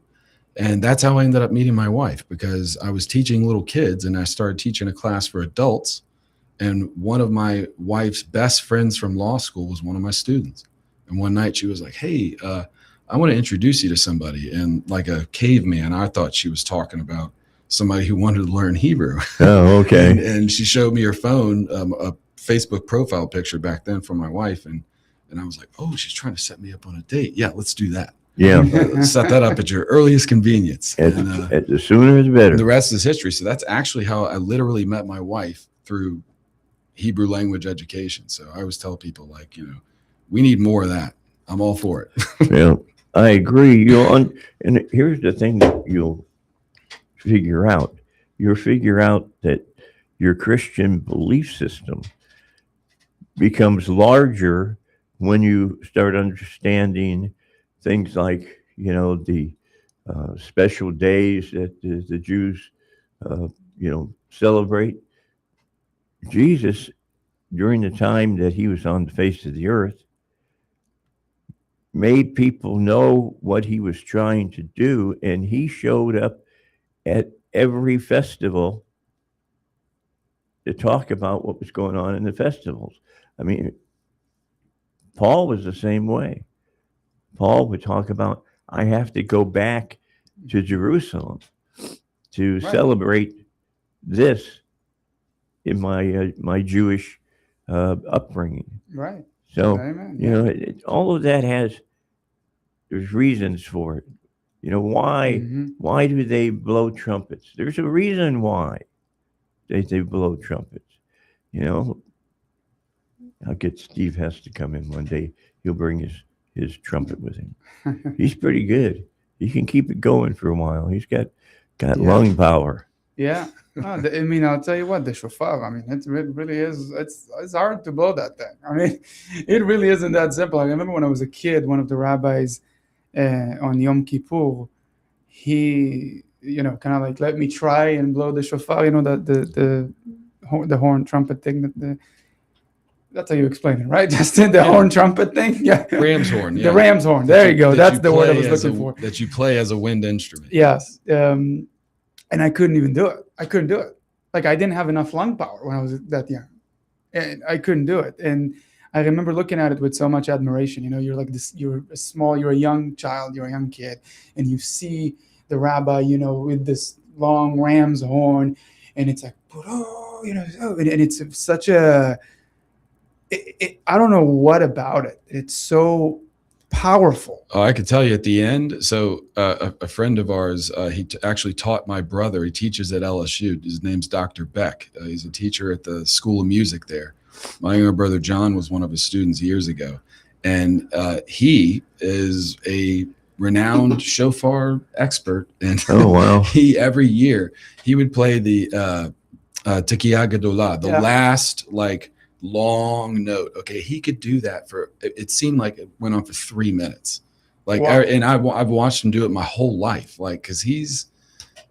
And that's how I ended up meeting my wife, because I was teaching little kids and I started teaching a class for adults. And one of my wife's best friends from law school was one of my students. And one night she was like, hey, I want to introduce you to somebody. And like a caveman, I thought she was talking about somebody who wanted to learn Hebrew. Oh, okay. and she showed me her phone, a Facebook profile picture back then from my wife. And I was like, oh, she's trying to set me up on a date. Yeah, let's do that. Yeah. Set that up at your earliest convenience. At the sooner the better. The rest is history. So that's actually how I literally met my wife, through Hebrew language education. So I always tell people, like, we need more of that. I'm all for it. Yeah, I agree. And here's the thing that you'll figure out. You'll figure out that your Christian belief system becomes larger when you start understanding things like, the special days that the Jews, celebrate. Jesus, during the time that he was on the face of the earth, made people know what he was trying to do, and he showed up at every festival to talk about what was going on in the festivals. I mean, Paul was the same way. Paul would talk about, I have to go back to Jerusalem to celebrate this in my Jewish upbringing. Right. So, Amen. all of that there's reasons for it. Why do they blow trumpets? There's a reason why they blow trumpets. I'll get Steve Hess to come in one day. He'll bring his trumpet with him. He's pretty good. He can keep it going for a while. He's got lung power. Yeah. No, I mean, I'll tell you what, the shofar, I mean, it really is, it's hard to blow that thing. I mean, it really isn't that simple. I remember when I was a kid, one of the rabbis on Yom Kippur, he, kind of like let me try and blow the shofar, the horn trumpet thing. That's how you explain it, right? Just the horn trumpet thing. Yeah. Ram's horn. Yeah. The ram's horn. There you go. That's the word I was play looking for. That you play as a wind instrument. Yes. And I couldn't even do it. I couldn't do it. Like, I didn't have enough lung power when I was that young. And I couldn't do it. And I remember looking at it with so much admiration. You know, you're like this, you're a young child, you're a young kid, and you see the rabbi, you know, with this long ram's horn, and it's like, you know, and it's such a, I don't know what about it. It's so powerful. Oh, I could tell you at the end. So a friend of ours, he actually taught my brother. He teaches at LSU. His name's Dr. Beck. He's a teacher at the School of Music there. My younger brother John was one of his students years ago, and he is a renowned shofar expert. And Oh, wow. he every year he would play the Tekiah Gedolah, the last like long note. Okay, he could do that for. It seemed like it went on for 3 minutes. Like, Wow. and I've watched him do it my whole life. Like, because he's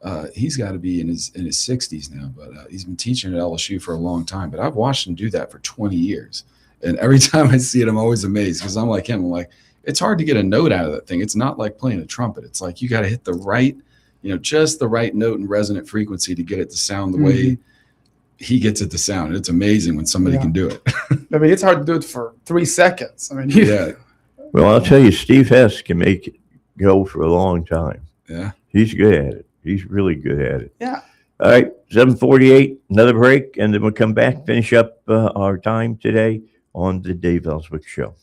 got to be in his 60s now, but he's been teaching at LSU for a long time. But I've watched him do that for 20 years, and every time I see it, I'm always amazed because I'm like him. I'm like, it's hard to get a note out of that thing. It's not like playing a trumpet. It's like you got to hit the right, you know, just the right note and resonant frequency to get it to sound the way he gets it to sound. It's amazing when somebody can do it. I mean, it's hard to do it for 3 seconds. I mean, Yeah, Well, I'll tell you, Steve Hess can make it go for a long time. yeah. He's good at it. He's really good at it. yeah. All right, 7:48, another break, and then we'll come back, finish up our time today on the Dave Elswick Show.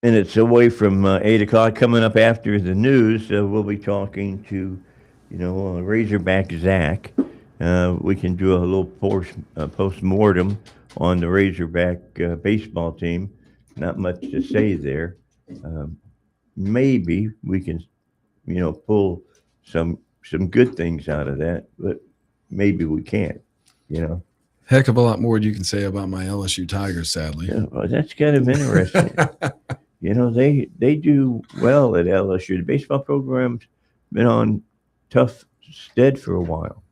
Minutes away from 8 o'clock. Coming up after the news, we'll be talking to, Razorback Zach. We can do a little post-mortem on the Razorback baseball team. Not much to say there. Maybe we can, pull some good things out of that, but maybe we can't, Heck of a lot more you can say about my LSU Tigers, sadly. Yeah, well, that's kind of interesting. they do well at LSU. The baseball program's been on tough stead for a while.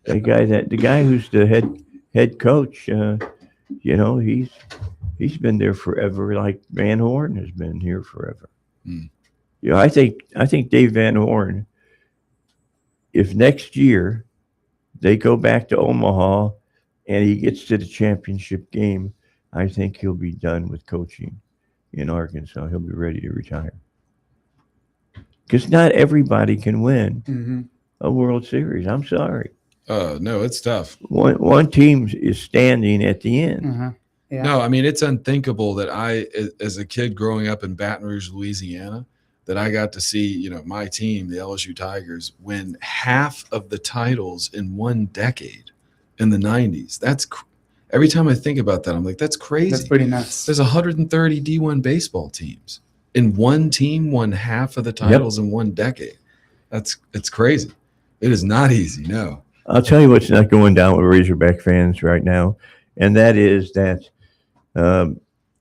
The guy who's the head coach, he's been there forever. Like Van Horn has been here forever. Hmm. I think Dave Van Horn, if next year they go back to Omaha and he gets to the championship game, I think he'll be done with coaching in Arkansas. He'll be ready to retire. Because not everybody can win Hmm. a World Series. I'm sorry. No, it's tough. One team is standing at the end. Uh-huh. Yeah. No, I mean, it's unthinkable that as a kid growing up in Baton Rouge, Louisiana, that I got to see, my team, the LSU Tigers, win half of the titles in one decade in the 90s. Every time I think about that, I'm like, that's crazy. That's pretty nuts. There's 130 D1 baseball teams. In one team won half of the titles in one decade. It's crazy. It is not easy, no. I'll tell you what's not going down with Razorback fans right now, and that is that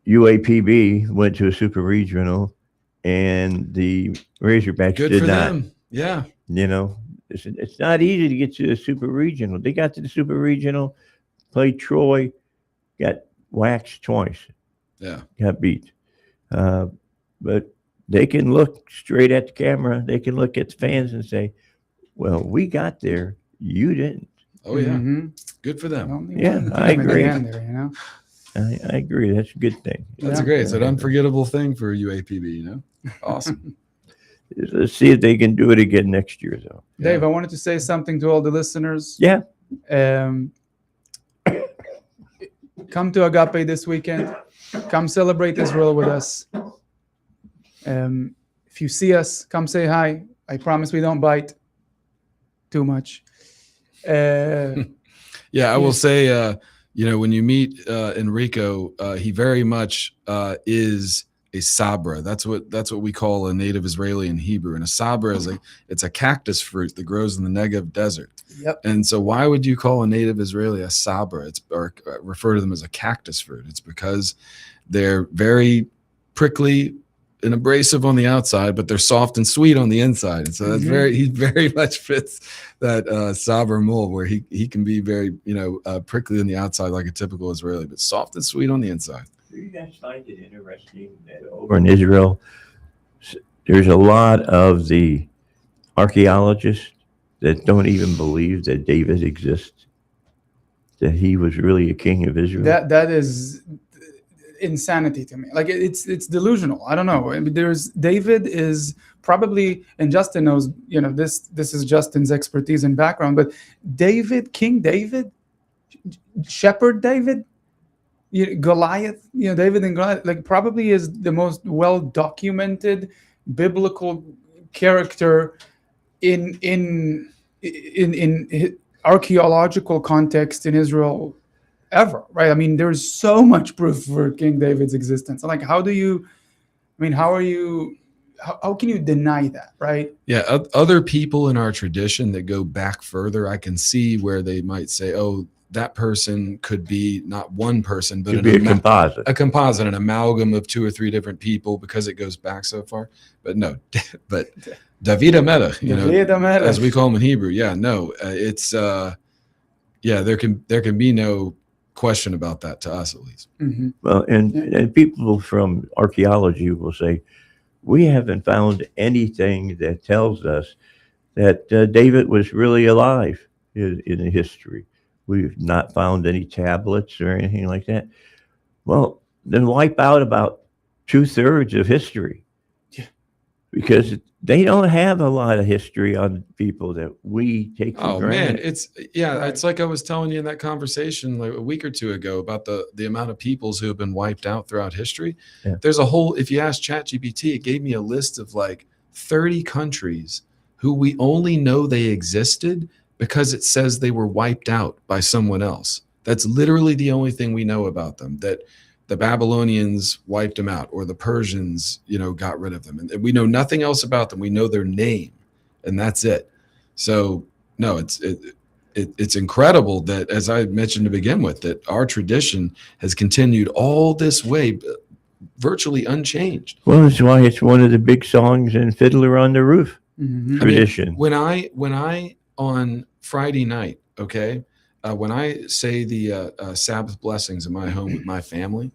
UAPB went to a super regional, and the Razorbacks Good did for not. them. Yeah. It's not easy to get to the super regional. They got to the super regional, played Troy, got waxed twice, Yeah. got beat. But they can look straight at the camera. They can look at the fans and say, "Well, we got there. You didn't." Oh, yeah. Mhm. Good for them. Only Yeah, one I team at the agree. end there, I agree. That's a good thing. That's Yeah. great. It's an unforgettable thing for UAPB, Awesome. Let's see if they can do it again next year, though. Dave, I wanted to say something to all the listeners. Yeah. Come to Agape this weekend. Come celebrate Israel with us. If you see us, come say hi. I promise we don't bite too much. Yeah, I will say, when you meet Enrico, he very much is a sabra. That's what we call a native Israeli in Hebrew. And a sabra it's a cactus fruit that grows in the Negev desert. Yep. And so why would you call a native Israeli a sabra? Or refer to them as a cactus fruit? It's because they're very prickly and abrasive on the outside, but they're soft and sweet on the inside. And so that's he very much fits that sabra mold, where he can be very, prickly on the outside like a typical Israeli, but soft and sweet on the inside. Do you guys find it interesting that over in Israel, there's a lot of the archaeologists that don't even believe that David exists, that he was really a king of Israel? That is insanity to me. Like it's delusional. I don't know. I mean, David is probably, and Justin knows, this is Justin's expertise and background, but King David, Shepherd David, Goliath, David and Goliath, like probably is the most well documented biblical character in archaeological context in Israel ever, right? I mean, there's so much proof for King David's existence. Like, how can you deny that, right? Yeah, other people in our tradition that go back further, I can see where they might say, oh, that person could be not one person, but Could be a composite. A composite, an amalgam of 2 or 3 different people because it goes back so far. But no, but David HaMelech, as we call him in Hebrew. Yeah, no, it's there can be no question about that to us, at least. Mm-hmm. Well, and people from archaeology will say, we haven't found anything that tells us that David was really alive in history. We've not found any tablets or anything like that. Well, then wipe out about 2/3 of history. Yeah. Because they don't have a lot of history on people that we take for granted. Man, it's like I was telling you in that conversation like a week or two ago about the amount of peoples who have been wiped out throughout history. Yeah. There's if you ask ChatGPT, it gave me a list of like 30 countries who we only know they existed because it says they were wiped out by someone else. That's literally the only thing we know about them, that the Babylonians wiped them out, or the Persians, got rid of them. And we know nothing else about them. We know their name, and that's it. So no, it's incredible that, as I mentioned to begin with, that our tradition has continued all this way virtually unchanged. Well, that's why it's one of the big songs in Fiddler on the Roof Mhm. tradition. When I on Friday night, okay, when I say the Sabbath blessings in my home with my family,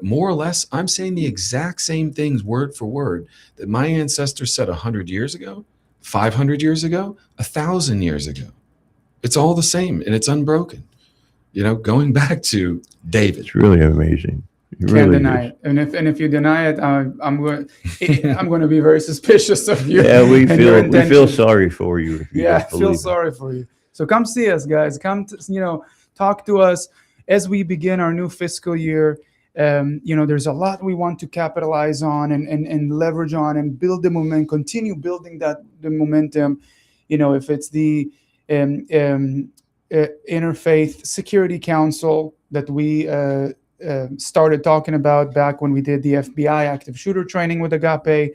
more or less, I'm saying the exact same things word for word that my ancestors said 100 years ago, 500 years ago, 1,000 years ago. It's all the same and it's unbroken. Going back to David. It's really amazing. It Can't really deny is. it, and if you deny it, I'm going to be very suspicious of you. Yeah, we and your feel intentions. sorry for you if you Yeah, I don't feel believe it. sorry for you. So come see us, guys. Come, talk to us as we begin our new fiscal year. There's a lot we want to capitalize on and leverage on and build the momentum, continue building the momentum. If it's the Interfaith Security Council that we started talking about back when we did the FBI active shooter training with Agape,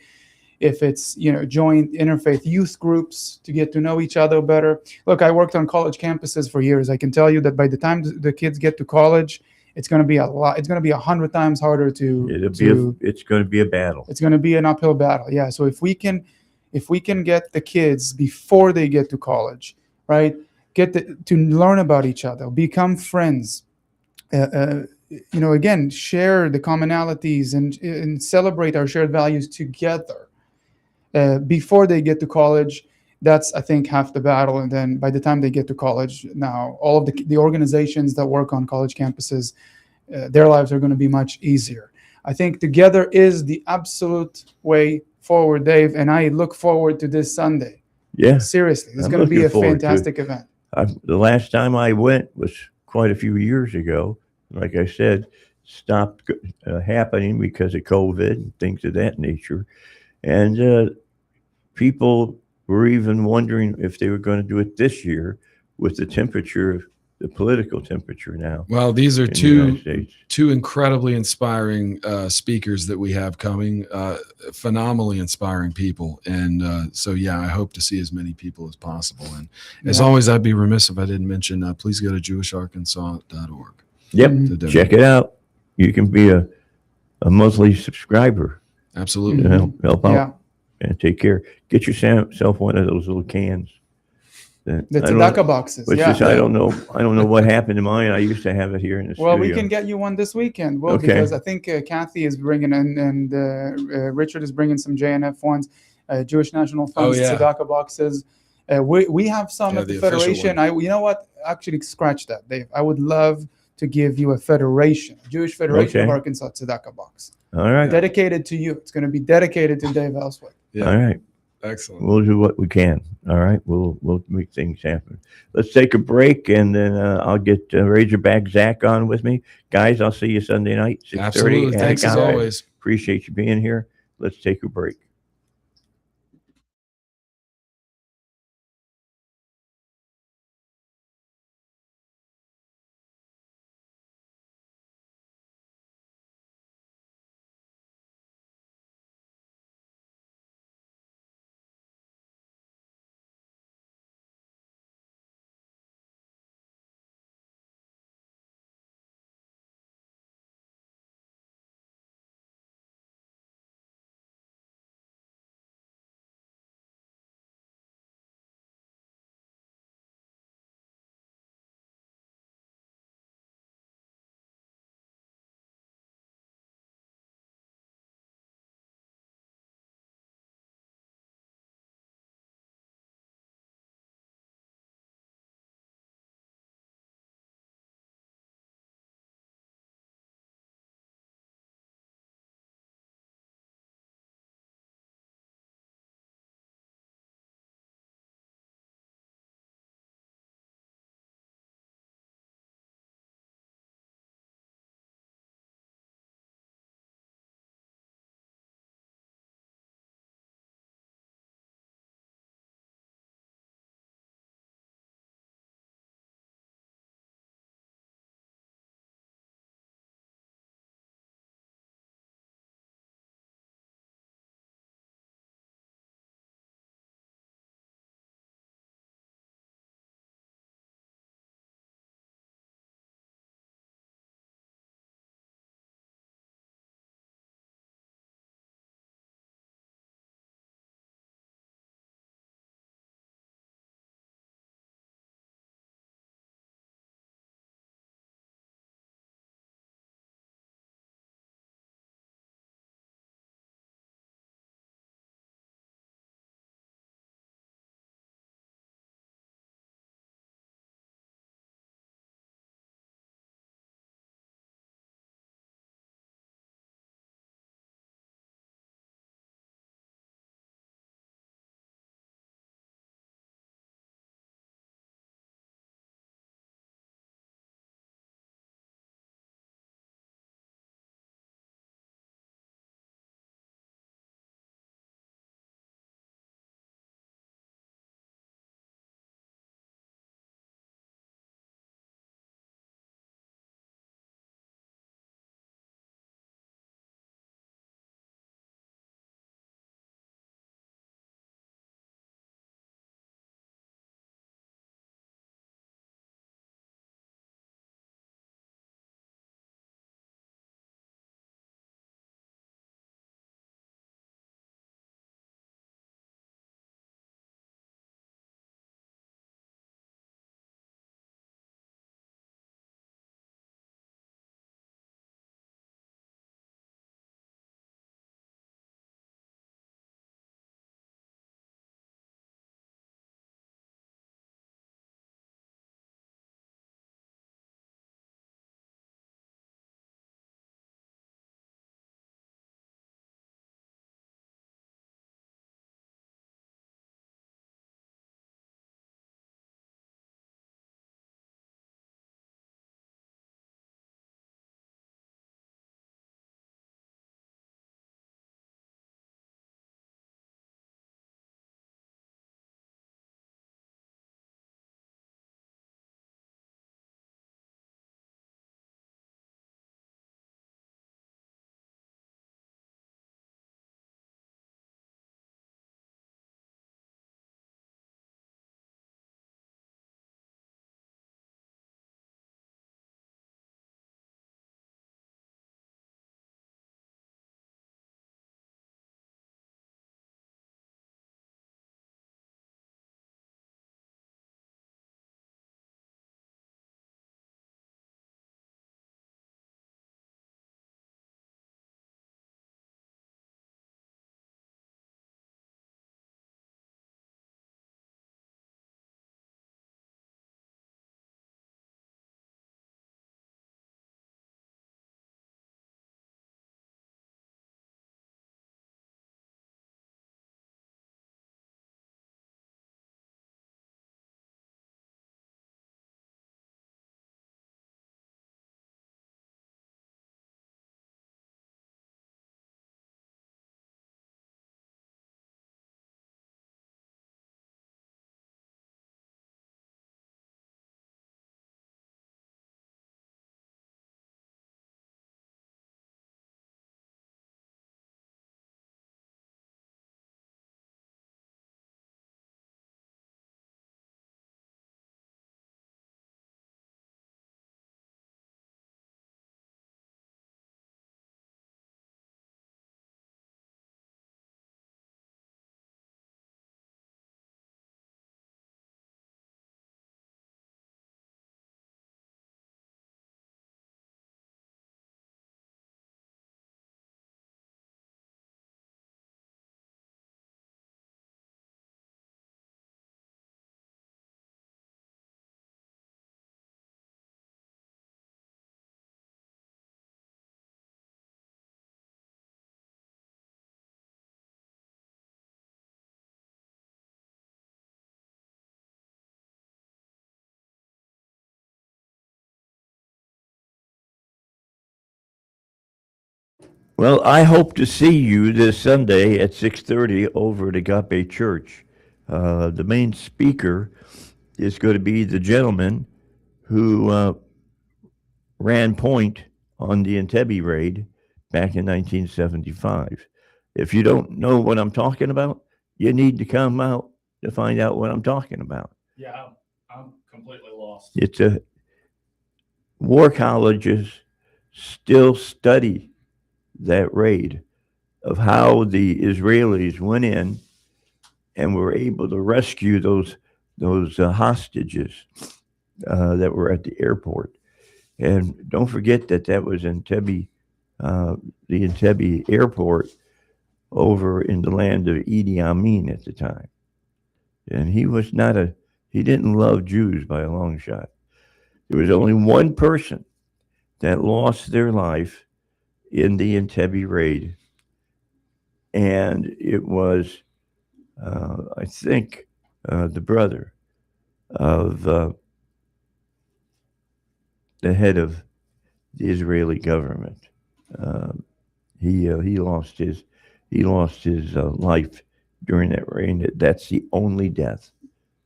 if it's join interfaith youth groups to get to know each other better. Look, I worked on college campuses for years. I can tell you that by the time the kids get to college, it's going to be a lot. It's going to be 100 times harder It's going to be a battle. It's going to be an uphill battle. Yeah. So if we can get the kids before they get to college, right, to learn about each other, become friends, again, share the commonalities and celebrate our shared values together before they get to college. That's, I think, half the battle. And then by the time they get to college, now all of the organizations that work on college campuses, their lives are going to be much easier. I think together is the absolute way forward, Dave. And I look forward to this Sunday. Yeah. Seriously, it's I'm going to be a looking forward to it. fantastic event. The last time I went was quite a few years ago. Like I said, stopped happening because of COVID and things of that nature. And people were even wondering if they were going to do it this year with the political temperature now Well, these are in the United States. two incredibly inspiring speakers that we have coming, phenomenally inspiring people. And so, yeah, I hope to see as many people as possible. And as always, I'd be remiss if I didn't mention, please go to jewisharkansas.org. Yep. Mhm. Check it out. You can be a monthly subscriber. Absolutely. To help out. Yeah. And take care. Get yourself one of those little cans. The tzedakah boxes. Yeah. I don't know what happened to mine. I used to have it here in the studio. Well, we can get you one this weekend. Well, Okay. because I think Kathy is bringing and Richard is bringing some JNF ones, Jewish National Funds tzedakah boxes. We have some at the Federation. You know what? Actually, scratch that, Dave. I would love to give you a Jewish Federation of Arkansas tzedakah box. All right. Dedicated to you. It's going to be dedicated to Dave Elswick. Yeah. All right. Excellent. We'll do what we can. All right. We'll make things happen. Let's take a break, and then I'll get Razorback Zach on with me. Guys, I'll see you Sunday night, 6:30. Absolutely. Thanks as always. Appreciate you being here. Let's take a break. Well, I hope to see you this Sunday at 6:30 over at Agape Church. The main speaker is going to be the gentleman who ran point on the Entebbe raid back in 1975. If you don't know what I'm talking about, you need to come out to find out what I'm talking about. Yeah, I'm completely lost. It's a war colleges still study that raid of how the Israelis went in and were able to rescue those hostages that were at the airport. And don't forget that that was Entebbe, the Entebbe airport over in the land of Idi Amin at the time. And he didn't love Jews by a long shot. There was only one person that lost their life in the Entebbe raid. And it was, I think, the brother of the head of the Israeli government. He lost his life during that raid. That's the only death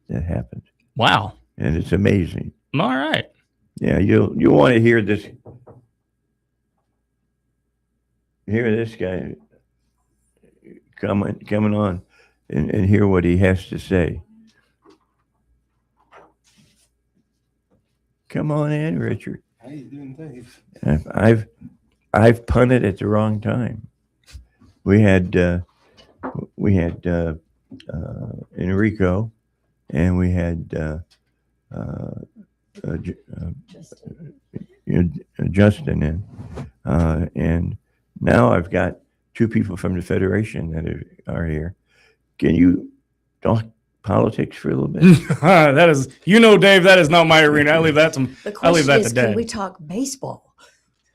that happened, Wow. and it's amazing. All right. Yeah, you want to hear this? Hear this guy coming on, and hear what he has to say. Come on in, Richard. How you doing, Dave? I've punted at the wrong time. We had Enrico, and we had Justin in, and now I've got two people from the Federation that are here. Can you talk politics for a little bit? That is, Dave, that is not my arena. I leave that to The I leave question that is, to Dad. can we talk baseball?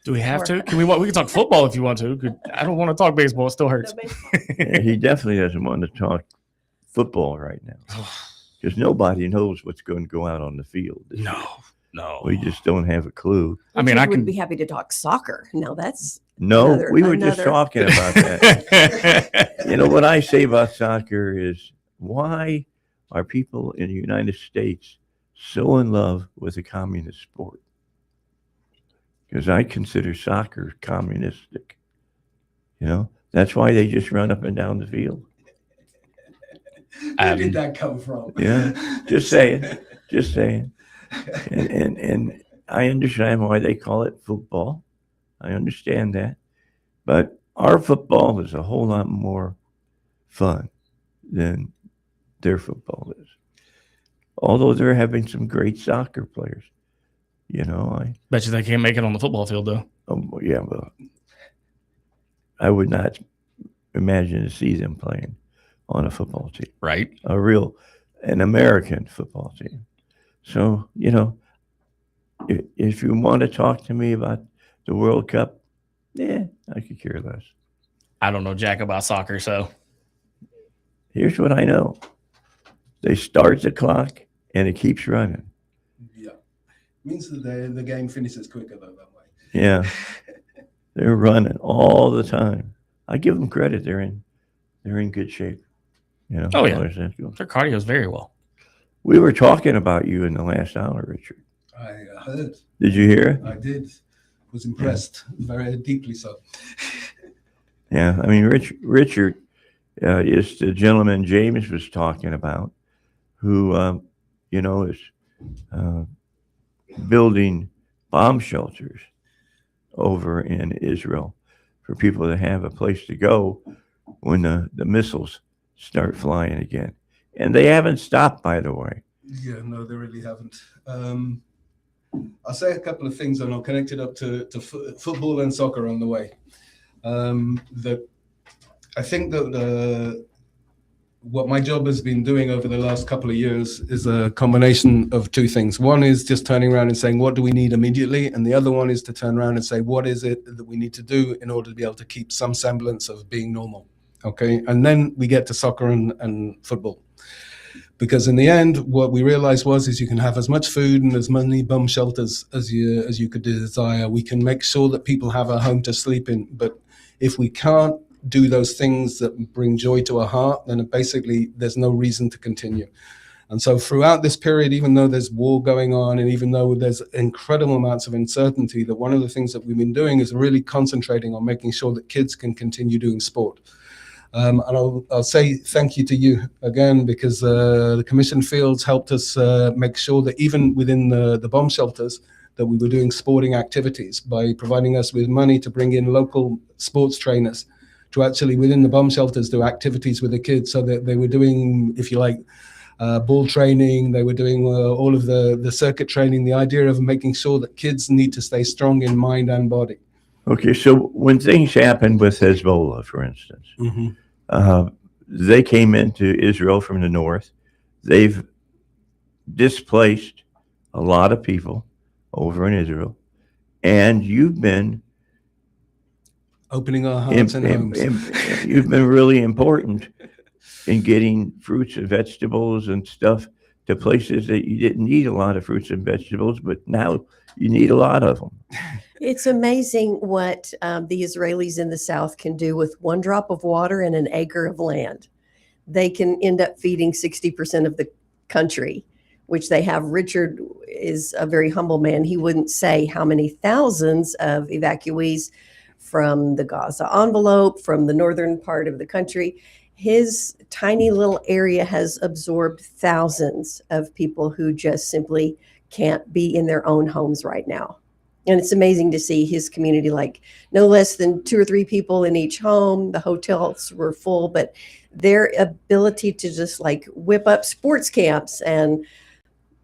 Do we have to? We can talk football if you want to. I don't want to talk baseball. It still hurts. Yeah, he definitely doesn't want to talk football right now because nobody knows what's going to go out on the field. No. We just don't have a clue. I mean, I would can be happy to talk soccer. Now that's No, we were just another- talking about that. You know, what I say about soccer is, why are people in the United States so in love with a communist sport? Because I consider soccer communistic. You know, that's why they just run up and down the field. Where did that come from? Yeah, just saying. And I understand why they call it football. I understand that. But our football is a whole lot more fun than their football is. Although they're having some great soccer players. You know, bet you they can't make it on the football field, though. yeah, well, I would not imagine to see them playing on a football team. Right. An American football team. So, you know, if you want to talk to me about the World Cup, yeah, I could care less. I don't know jack about soccer, so Here's what I know. They start the clock and it keeps running. Yeah. Means that the game finishes quicker though that way. Yeah. They're running all the time. I give them credit. They're in good shape. You know. Oh, yeah. Yeah. their cardio's very well. We were talking about you in the last hour, Richard. I heard. Did you hear? I did. Was impressed. Very deeply so. Yeah. I mean, Richard is the gentleman James was talking about, who, you know, is building bomb shelters over in Israel for people to have a place to go when the missiles start flying again. And they haven't stopped, by the way. Yeah, no, they really haven't. I'll say a couple of things and I'll connect it up to football and soccer on the way. That I think that what my job has been doing over the last couple of years is a combination of two things. One is just turning around and saying, what do we need immediately? And the other one is to turn around and say, what is it that we need to do in order to be able to keep some semblance of being normal? Okay. And then we get to soccer and football. Because in the end, what we realized is you can have as much food and as many bum shelters as you could desire. We can make sure that people have a home to sleep in. But if we can't do those things that bring joy to our heart, then basically there's no reason to continue. And so throughout this period, even though there's war going on and even though there's incredible amounts of uncertainty, that one of the things that we've been doing is really concentrating on making sure that kids can continue doing sport. And I'll say thank you to you again, because the Commission Fields helped us make sure that even within the bomb shelters, that we were doing sporting activities by providing us with money to bring in local sports trainers to actually within the bomb shelters do activities with the kids, so that they were doing, if you like, ball training, they were doing all of the circuit training, the idea of making sure that kids need to stay strong in mind and body. Okay, so when things happened with Hezbollah, for instance, they came into Israel from the north. They've displaced a lot of people over in Israel, and you've been Opening our hearts and homes. You've been really important in getting fruits and vegetables and stuff to places that you didn't need a lot of fruits and vegetables, but now you need a lot of them. It's amazing what the Israelis in the South can do with one drop of water and an acre of land. They can end up feeding 60% of the country, which they have. Richard is a very humble man. He wouldn't say how many thousands of evacuees from the Gaza envelope, from the northern part of the country. His tiny little area has absorbed thousands of people who just simply can't be in their own homes right now. And it's amazing to see his community, like no less than 2 or 3 people in each home. The hotels were full, but their ability to just like whip up sports camps, and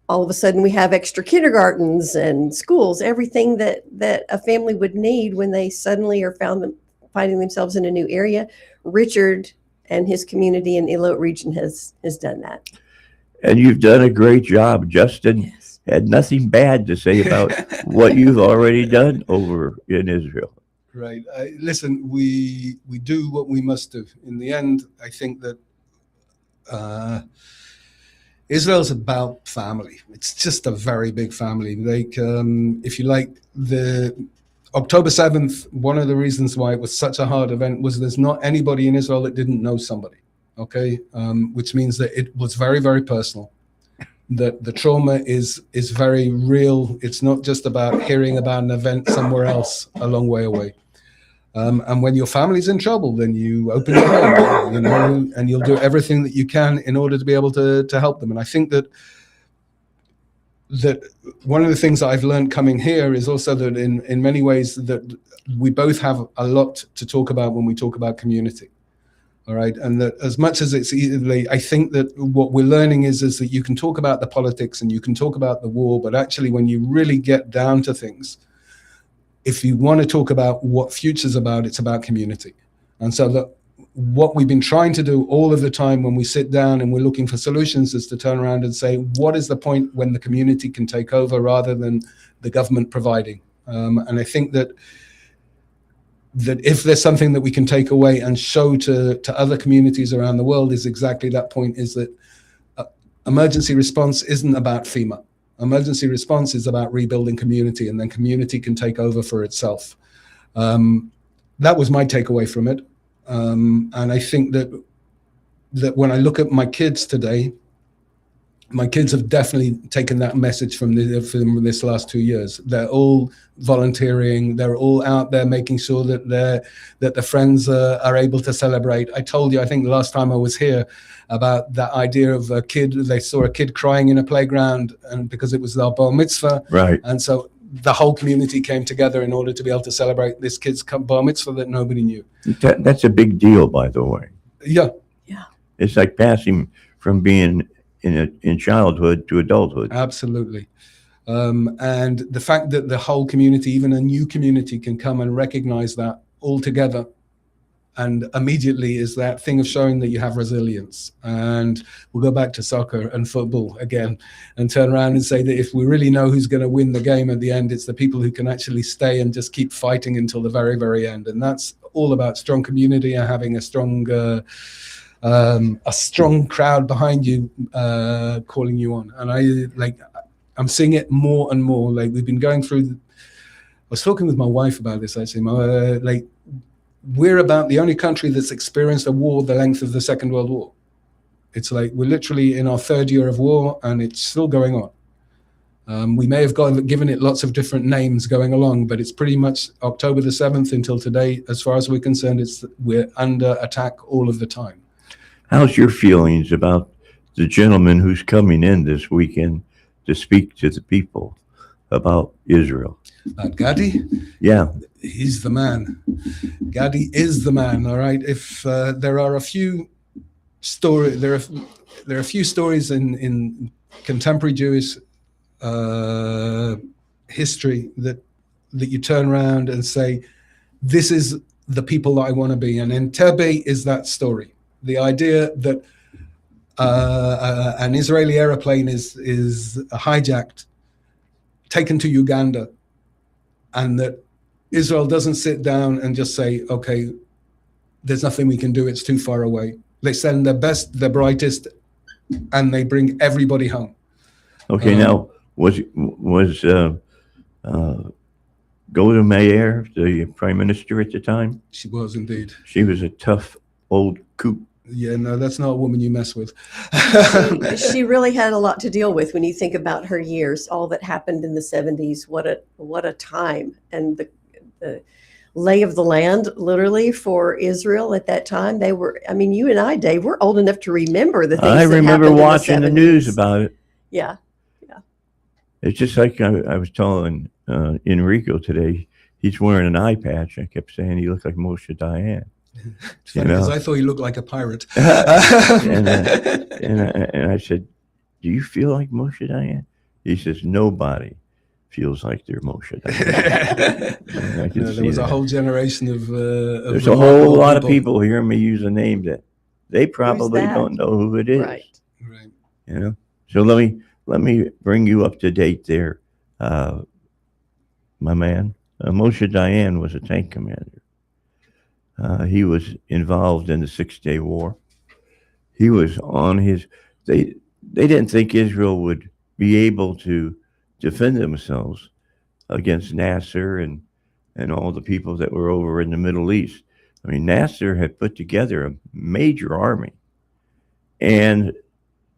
all of a sudden we have extra kindergartens and schools, everything that a family would need when they suddenly are finding themselves in a new area. Richard and his community in Ilot region has done that. And you've done a great job. Justin had nothing bad to say about what you've already done over in Israel. Right. Listen, we do what we must do. In the end, I think that Israel's about family. It's just a very big family. Like, if you like, the October 7th, one of the reasons why it was such a hard event was there's not anybody in Israel that didn't know somebody, okay? Which means that it was very, very personal. That the trauma is very real. It's not just about hearing about an event somewhere else a long way away. And when your family's in trouble, then you open your home, you know, and you'll do everything that you can in order to be able to help them. And I think that one of the things that I've learned coming here is also that in many ways that we both have a lot to talk about when we talk about community. All right. And that as much as it's easily, I think that what we're learning is that you can talk about the politics and you can talk about the war, but actually when you really get down to things, if you want to talk about what future's about, it's about community. And so that what we've been trying to do all of the time when we sit down and we're looking for solutions is to turn around and say, what is the point when the community can take over rather than the government providing? And I think that if there's something that we can take away and show to other communities around the world is exactly that point, is that emergency response isn't about FEMA. Emergency response is about rebuilding community, and then community can take over for itself. That was my takeaway from it. And I think that when I look at my kids today, my kids have definitely taken that message from this last 2 years. They're all volunteering. They're all out there making sure that the friends are able to celebrate. I told you, I think the last time I was here, about that idea of a kid. They saw a kid crying in a playground, and because it was their bar mitzvah, Right. and so the whole community came together in order to be able to celebrate this kid's bar mitzvah that nobody knew. That's a big deal, by the way. Yeah. It's like passing from being in childhood to adulthood. Absolutely. And the fact that the whole community, even a new community, can come and recognize that all together, and immediately is that thing of showing that you have resilience. And we'll go back to soccer and football again and turn around and say that if we really know who's going to win the game at the end, it's the people who can actually stay and just keep fighting until the very, very end. And that's all about strong community and having a strong crowd behind you calling you on. And I'm seeing it more and more. Like, we've been going through, I was talking with my wife about this actually. we're about the only country that's experienced a war the length of the Second World War. It's like we're literally in our third year of war, and it's still going on. We may have given it lots of different names going along, but it's pretty much October the 7th until today. As far as we're concerned, we're under attack all of the time. How's your feelings about the gentleman who's coming in this weekend to speak to the people about Israel? Gadi, Yeah. he's the man. Gadi is the man. All right. If there are a few there are a few stories in contemporary Jewish history that you turn around and say, this is the people that I want to be. And Entebbe is that story. The idea that an Israeli airplane is hijacked, taken to Uganda, and that Israel doesn't sit down and just say, okay, there's nothing we can do, it's too far away. They send their best, their brightest, and they bring everybody home. Okay, now, was Golda Meir the prime minister at the time? She was indeed. She was a tough old coot. Yeah, no, that's not a woman you mess with. She really had a lot to deal with when you think about her years, all that happened in the 70s. What a time. And the lay of the land, literally, for Israel at that time. They were, I mean, you and I, Dave, we're old enough to remember the things I that remember happened watching in the 70s. news about it. Yeah. It's just like I was telling Enrico today, he's wearing an eye patch. I kept saying he looked like Moshe Dayan. It's funny because I thought he looked like a pirate. and I said, do you feel like Moshe Dayan? He says, nobody feels like they're Moshe Dayan. I can No, see there was a that. whole generation of There's a whole lot of people hearing me use a name that they probably that? don't know who it is. Right. Right. You know, so let me bring you up to date there, my man. Moshe Dayan was a tank commander. He was involved in the 6-Day War. He was on his. They didn't think Israel would be able to defend themselves against Nasser and all the people that were over in the Middle East. I mean, Nasser had put together a major army, and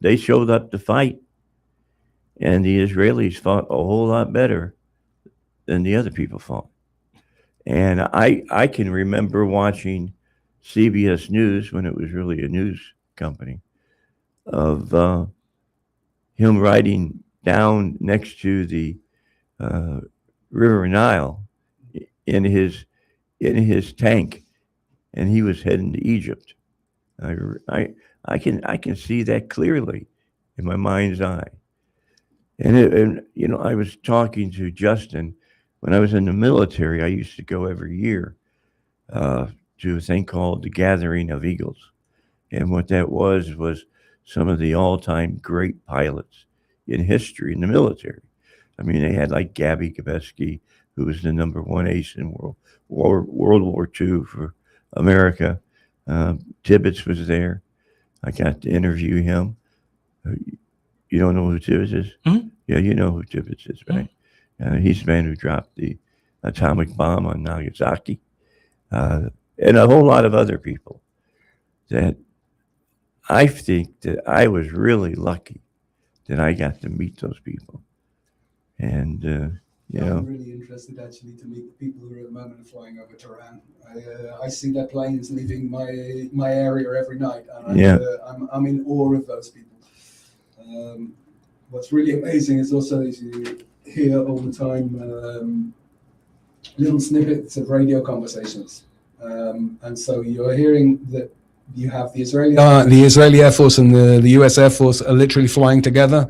they showed up to fight. And the Israelis fought a whole lot better than the other people fought. And I can remember watching CBS News when it was really a news company of him riding down next to the River Nile in his tank, and he was heading to Egypt. I can see that clearly in my mind's eye. And you know, I was talking to Justin when I was in the military. I used to go every year to a thing called the Gathering of Eagles, and what that was some of the all-time great pilots in history in the military. I mean, they had like Gabby Gabeski, who was the #1 ace in World War II for America. Tibbets was there. I got to interview him. You don't know who Tibbets is? Mhm. Yeah, you know who Tibbets is, right? He's the man who dropped the atomic bomb on Nagasaki, and a whole lot of other people that I think that I was really lucky that I got to meet those people. And, you know, I'm really interested actually to meet the people who are at the moment flying over Tehran. I see their planes leaving my area every night, and I'm in awe of those people. What's really amazing is also is you hear all the time little snippets of radio conversations, and so you're hearing that you have the Israeli Air Force and the US Air Force are literally flying together.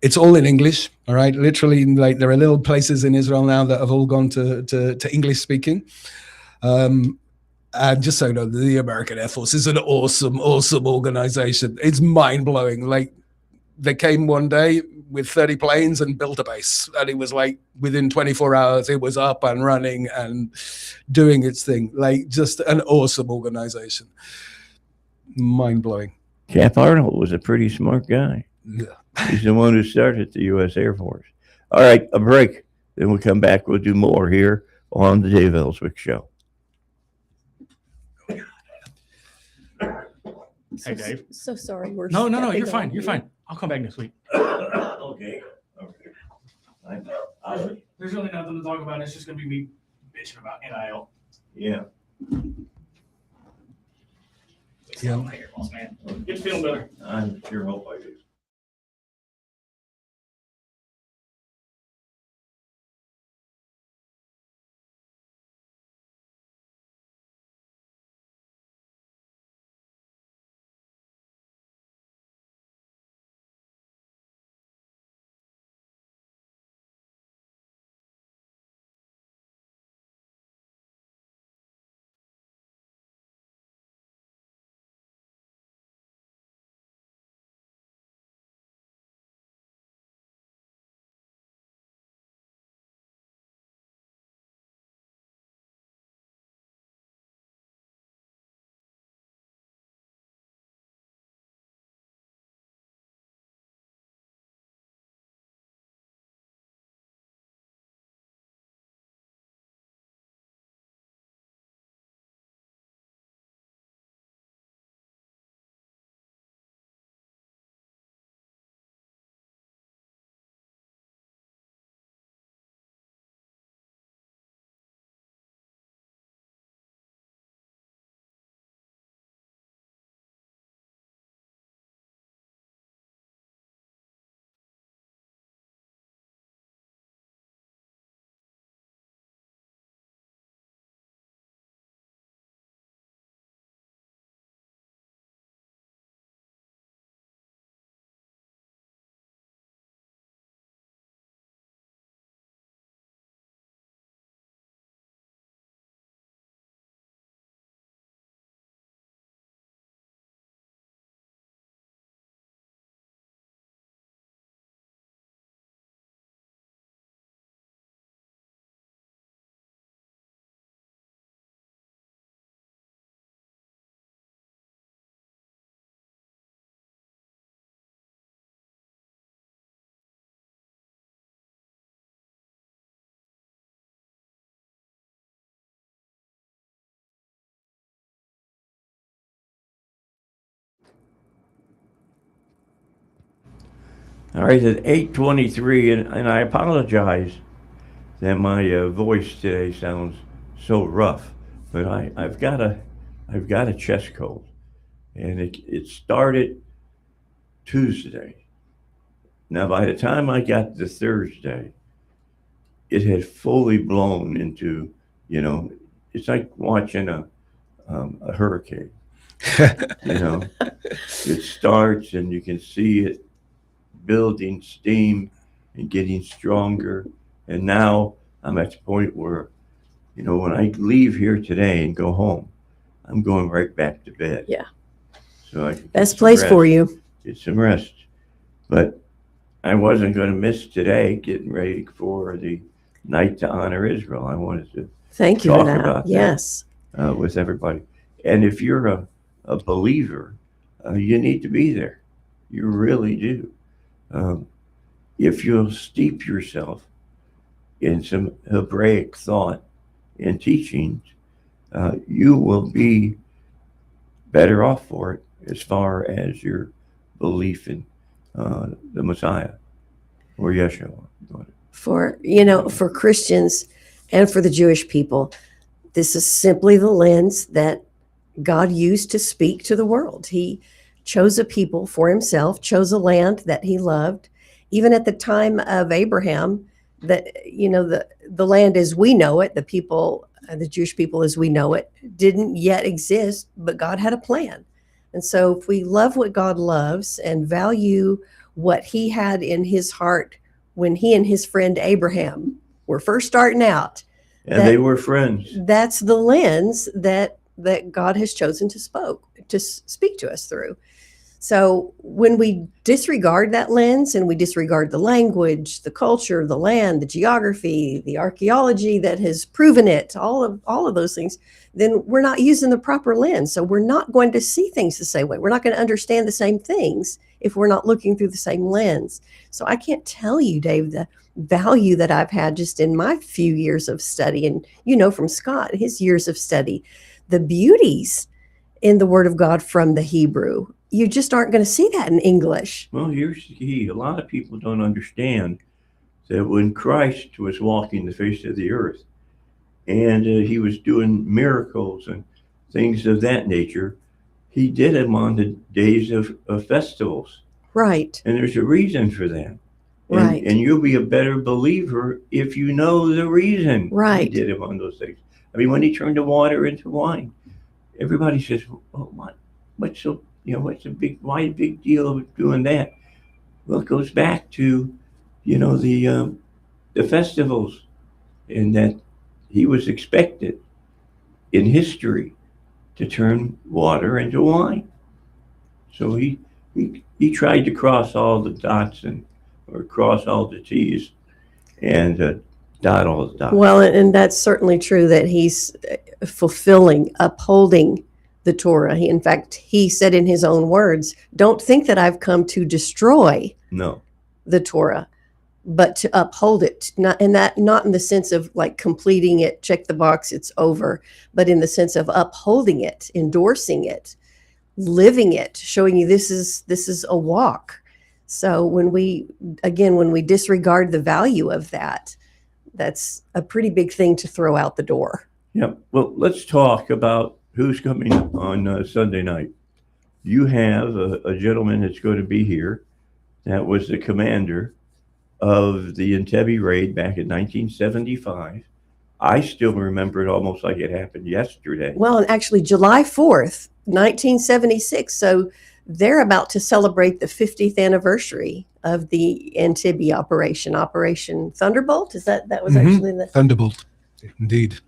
It's all in English, all right? Literally, like there are little places in Israel now that have all gone to English speaking. And just so you know, the American Air Force is an awesome organization. It's mind blowing. Like they came one day with 30 planes and built a base, and it was like within 24 hours it was up and running and doing its thing. Like just an awesome organization. Mind blowing. Cap Arnold was a pretty smart guy. Yeah. He's the one who started the U.S. Air Force. All right, a break. Then we'll come back. We'll do more here on the Dave Elswick Show. Hey, Dave. So sorry. We're No, stepping you're fine. on You're you. fine. I'll come back next week. Okay. There's really nothing to talk about. It's just going to be me bitching about NIL. Yeah. Yeah. Man. Get feeling better. I'm sure hope I do. All right, at 8:23, and I apologize that my voice today sounds so rough, but I've got a chest cold, and it started Tuesday. Now, by the time I got to Thursday, it had fully blown into, it's like watching a hurricane. You know, it starts and you can see it building steam and getting stronger. And now I'm at the point where, when I leave here today and go home, I'm going right back to bed. Yeah. So I can get Best some place for rest. you. Get some rest. But I wasn't going to miss today getting ready for the night to honor Israel. I wanted to Thank you for talk that. about that. Yes. with everybody. And if you're a believer, you need to be there. You really do. If you'll steep yourself in some Hebraic thought and teachings, you will be better off for it as far as your belief in the Messiah or Yeshua. For Christians and for the Jewish people, this is simply the lens that God used to speak to the world. He chose a people for himself, chose a land that he loved. Even at the time of Abraham, the land as we know it, the people, the Jewish people as we know it, didn't yet exist, but God had a plan. And so if we love what God loves and value what he had in his heart when he and his friend Abraham were first starting out, And they were friends. that's the lens that God has chosen to speak to us through. So when we disregard that lens and we disregard the language, the culture, the land, the geography, the archaeology that has proven it, all of those things, then we're not using the proper lens. So we're not going to see things the same way. We're not going to understand the same things if we're not looking through the same lens. So I can't tell you, Dave, the value that I've had just in my few years of study, and from Scott, his years of study, the beauties in the Word of God from the Hebrew. You just aren't going to see that in English. Well, here's the key. A lot of people don't understand that when Christ was walking the face of the earth and he was doing miracles and things of that nature, he did them on the days of festivals. Right, And there's a reason for that. right. And you'll be a better believer if you know the reason Right. he did them on those things. I mean, when he turned the water into wine, everybody says, "Well, what's so, why the big deal of doing that?" Well, it goes back to, the festivals, and that he was expected in history to turn water into wine. So he tried to cross all the dots or cross all the T's and dot all the dots. Well, and that's certainly true that he's fulfilling, upholding the Torah. In fact, he said in his own words, "Don't think that I've come to destroy No. the Torah, but to uphold it." Not in the sense of like completing it, check the box, it's over, but in the sense of upholding it, endorsing it, living it, showing you this is a walk. So when we disregard the value of that, that's a pretty big thing to throw out the door. Yeah. Well, let's talk about who's coming on Sunday night. You have a gentleman that's going to be here that was the commander of the Entebbe raid back in 1975. I still remember it almost like it happened yesterday. Well, and actually July 4th, 1976. So they're about to celebrate the 50th anniversary of the Entebbe Operation Thunderbolt. That was actually the Thunderbolt, indeed.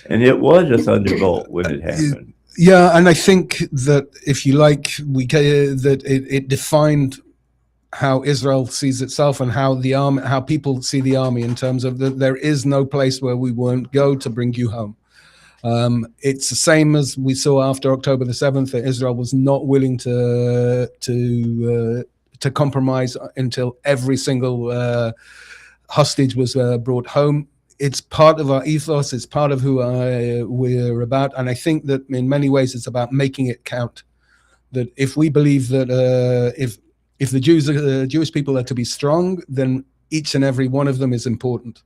And it was a thunderbolt when it happened. Yeah, and I think that if you like, it defined how Israel sees itself and how people see the army in terms of that there is no place where we won't go to bring you home. It's the same as we saw after October the 7th, that Israel was not willing to compromise until every single hostage was brought home. It's part of our ethos. It's part of who we're about. And I think that in many ways it's about making it count. That if we believe that if the Jewish people are to be strong, then each and every one of them is important.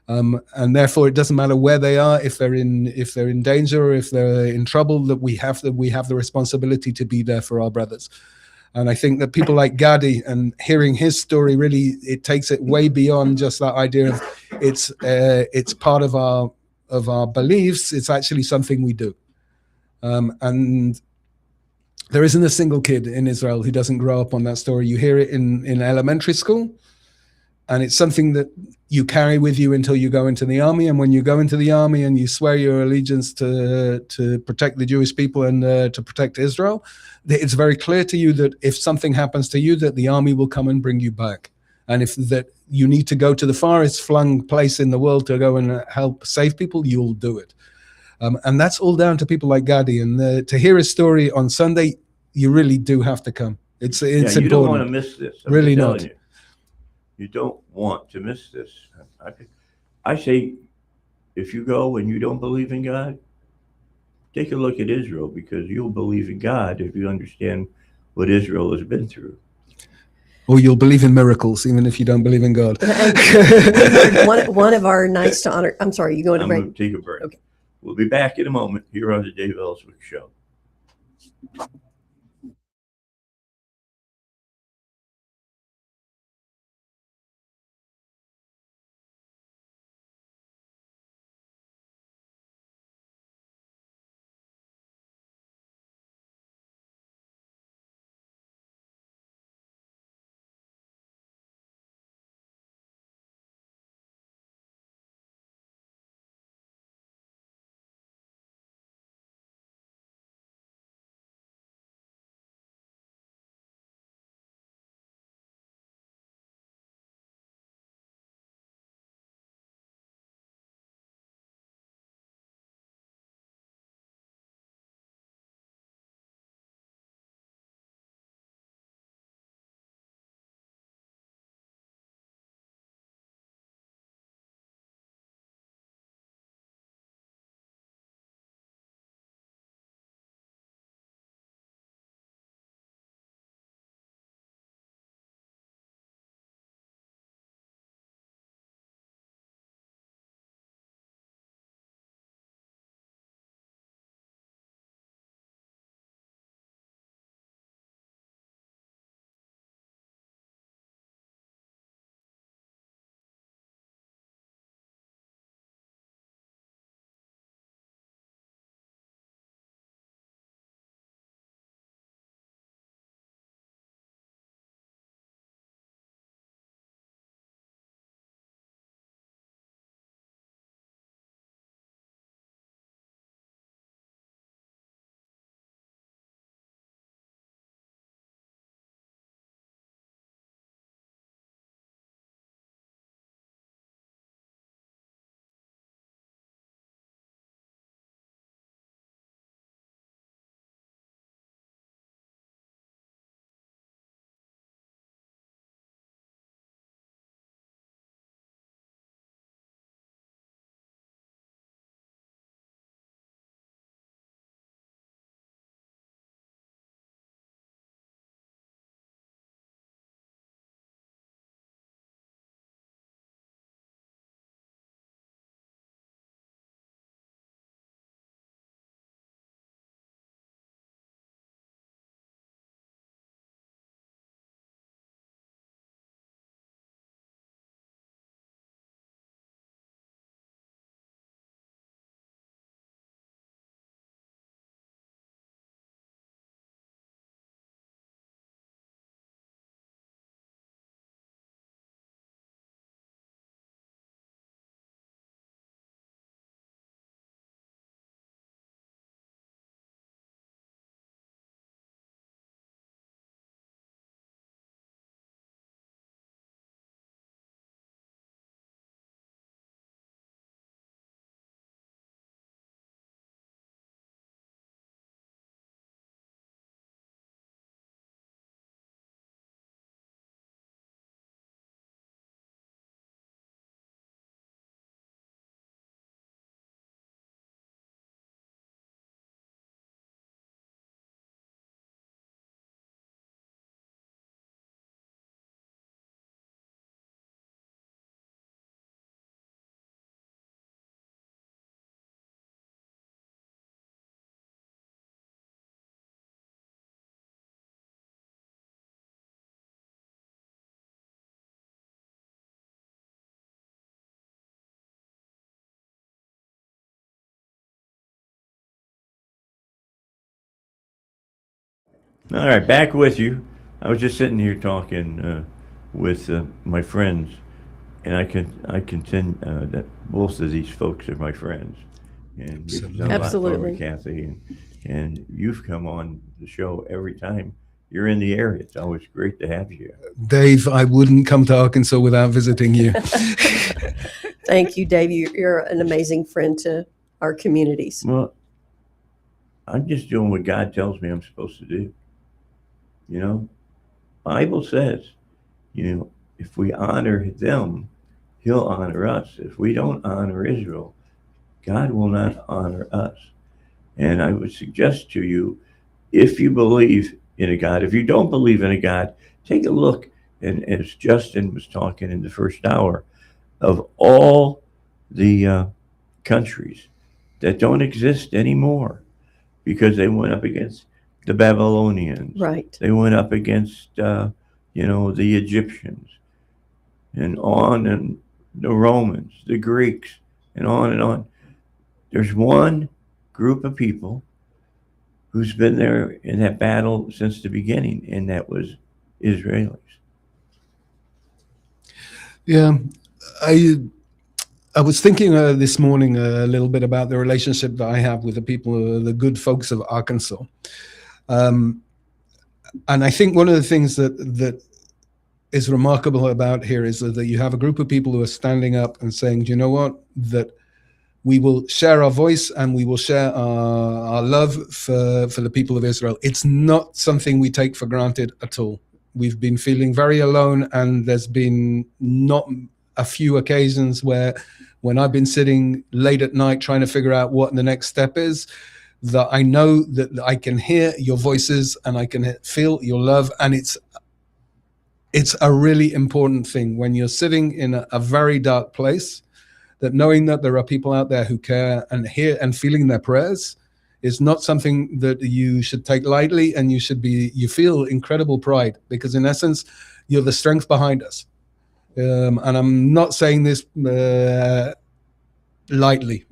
And therefore, it doesn't matter where they are, if they're in danger or if they're in trouble, that we have the responsibility to be there for our brothers. And I think that people like Gadi, and hearing his story, really, it takes it way beyond just that idea of it's part of our beliefs. It's actually something we do. And there isn't a single kid in Israel who doesn't grow up on that story. You hear it in elementary school, and it's something that you carry with you until you go into the army. And when you go into the army and you swear your allegiance to protect the Jewish people and to protect Israel, it's very clear to you that if something happens to you, that the army will come and bring you back. And if that you need to go to the farthest flung place in the world to go and help save people, you'll do it. And that's all down to people like Gadi. And to hear his story on Sunday, you really do have to come. It's You important. don't want to miss this. I'm Really telling not. you. You don't want to miss this. I say, if you go and you don't believe in God, take a look at Israel, because you'll believe in God if you understand what Israel has been through. Or you'll believe in miracles, even if you don't believe in God. one of our nights to honor. I'm sorry, you going to I'm break? going to take a break. Okay. We'll be back in a moment here on the Dave Elswick Show. All right, back with you. I was just sitting here talking with my friends, and I contend that both of these folks are my friends, and we've done a lot for Absolutely. me, Kathy, and you've come on the show every time you're in the area. It's always great to have you here. Dave, I wouldn't come to Arkansas without visiting you. Thank you, Dave. You're an amazing friend to our communities. Well, I'm just doing what God tells me I'm supposed to do. You know, Bible says, if we honor them, He'll honor us. If we don't honor Israel, God will not honor us. And I would suggest to you, if you believe in a God, if you don't believe in a God, take a look. And as Justin was talking in the first hour, of all the countries that don't exist anymore because they went up against the Babylonians, Right. they went up against the Egyptians, and on, and the Romans, the Greeks, and on and on. There's one group of people who's been there in that battle since the beginning, and that was Israelis. Yeah, I was thinking this morning a little bit about the relationship that I have with the people, the good folks of Arkansas. And I think one of the things that is remarkable about here is that you have a group of people who are standing up and saying, do you know what, that we will share our voice and we will share our love for the people of Israel. It's not something we take for granted at all. We've been feeling very alone, and there's been not a few occasions where when I've been sitting late at night trying to figure out what the next step is, that I know that I can hear your voices and I can feel your love. And it's a really important thing when you're sitting in a very dark place, that knowing that there are people out there who care and hear and feeling their prayers is not something that you should take lightly, and you feel incredible pride, because in essence, you're the strength behind us. And I'm not saying this lightly.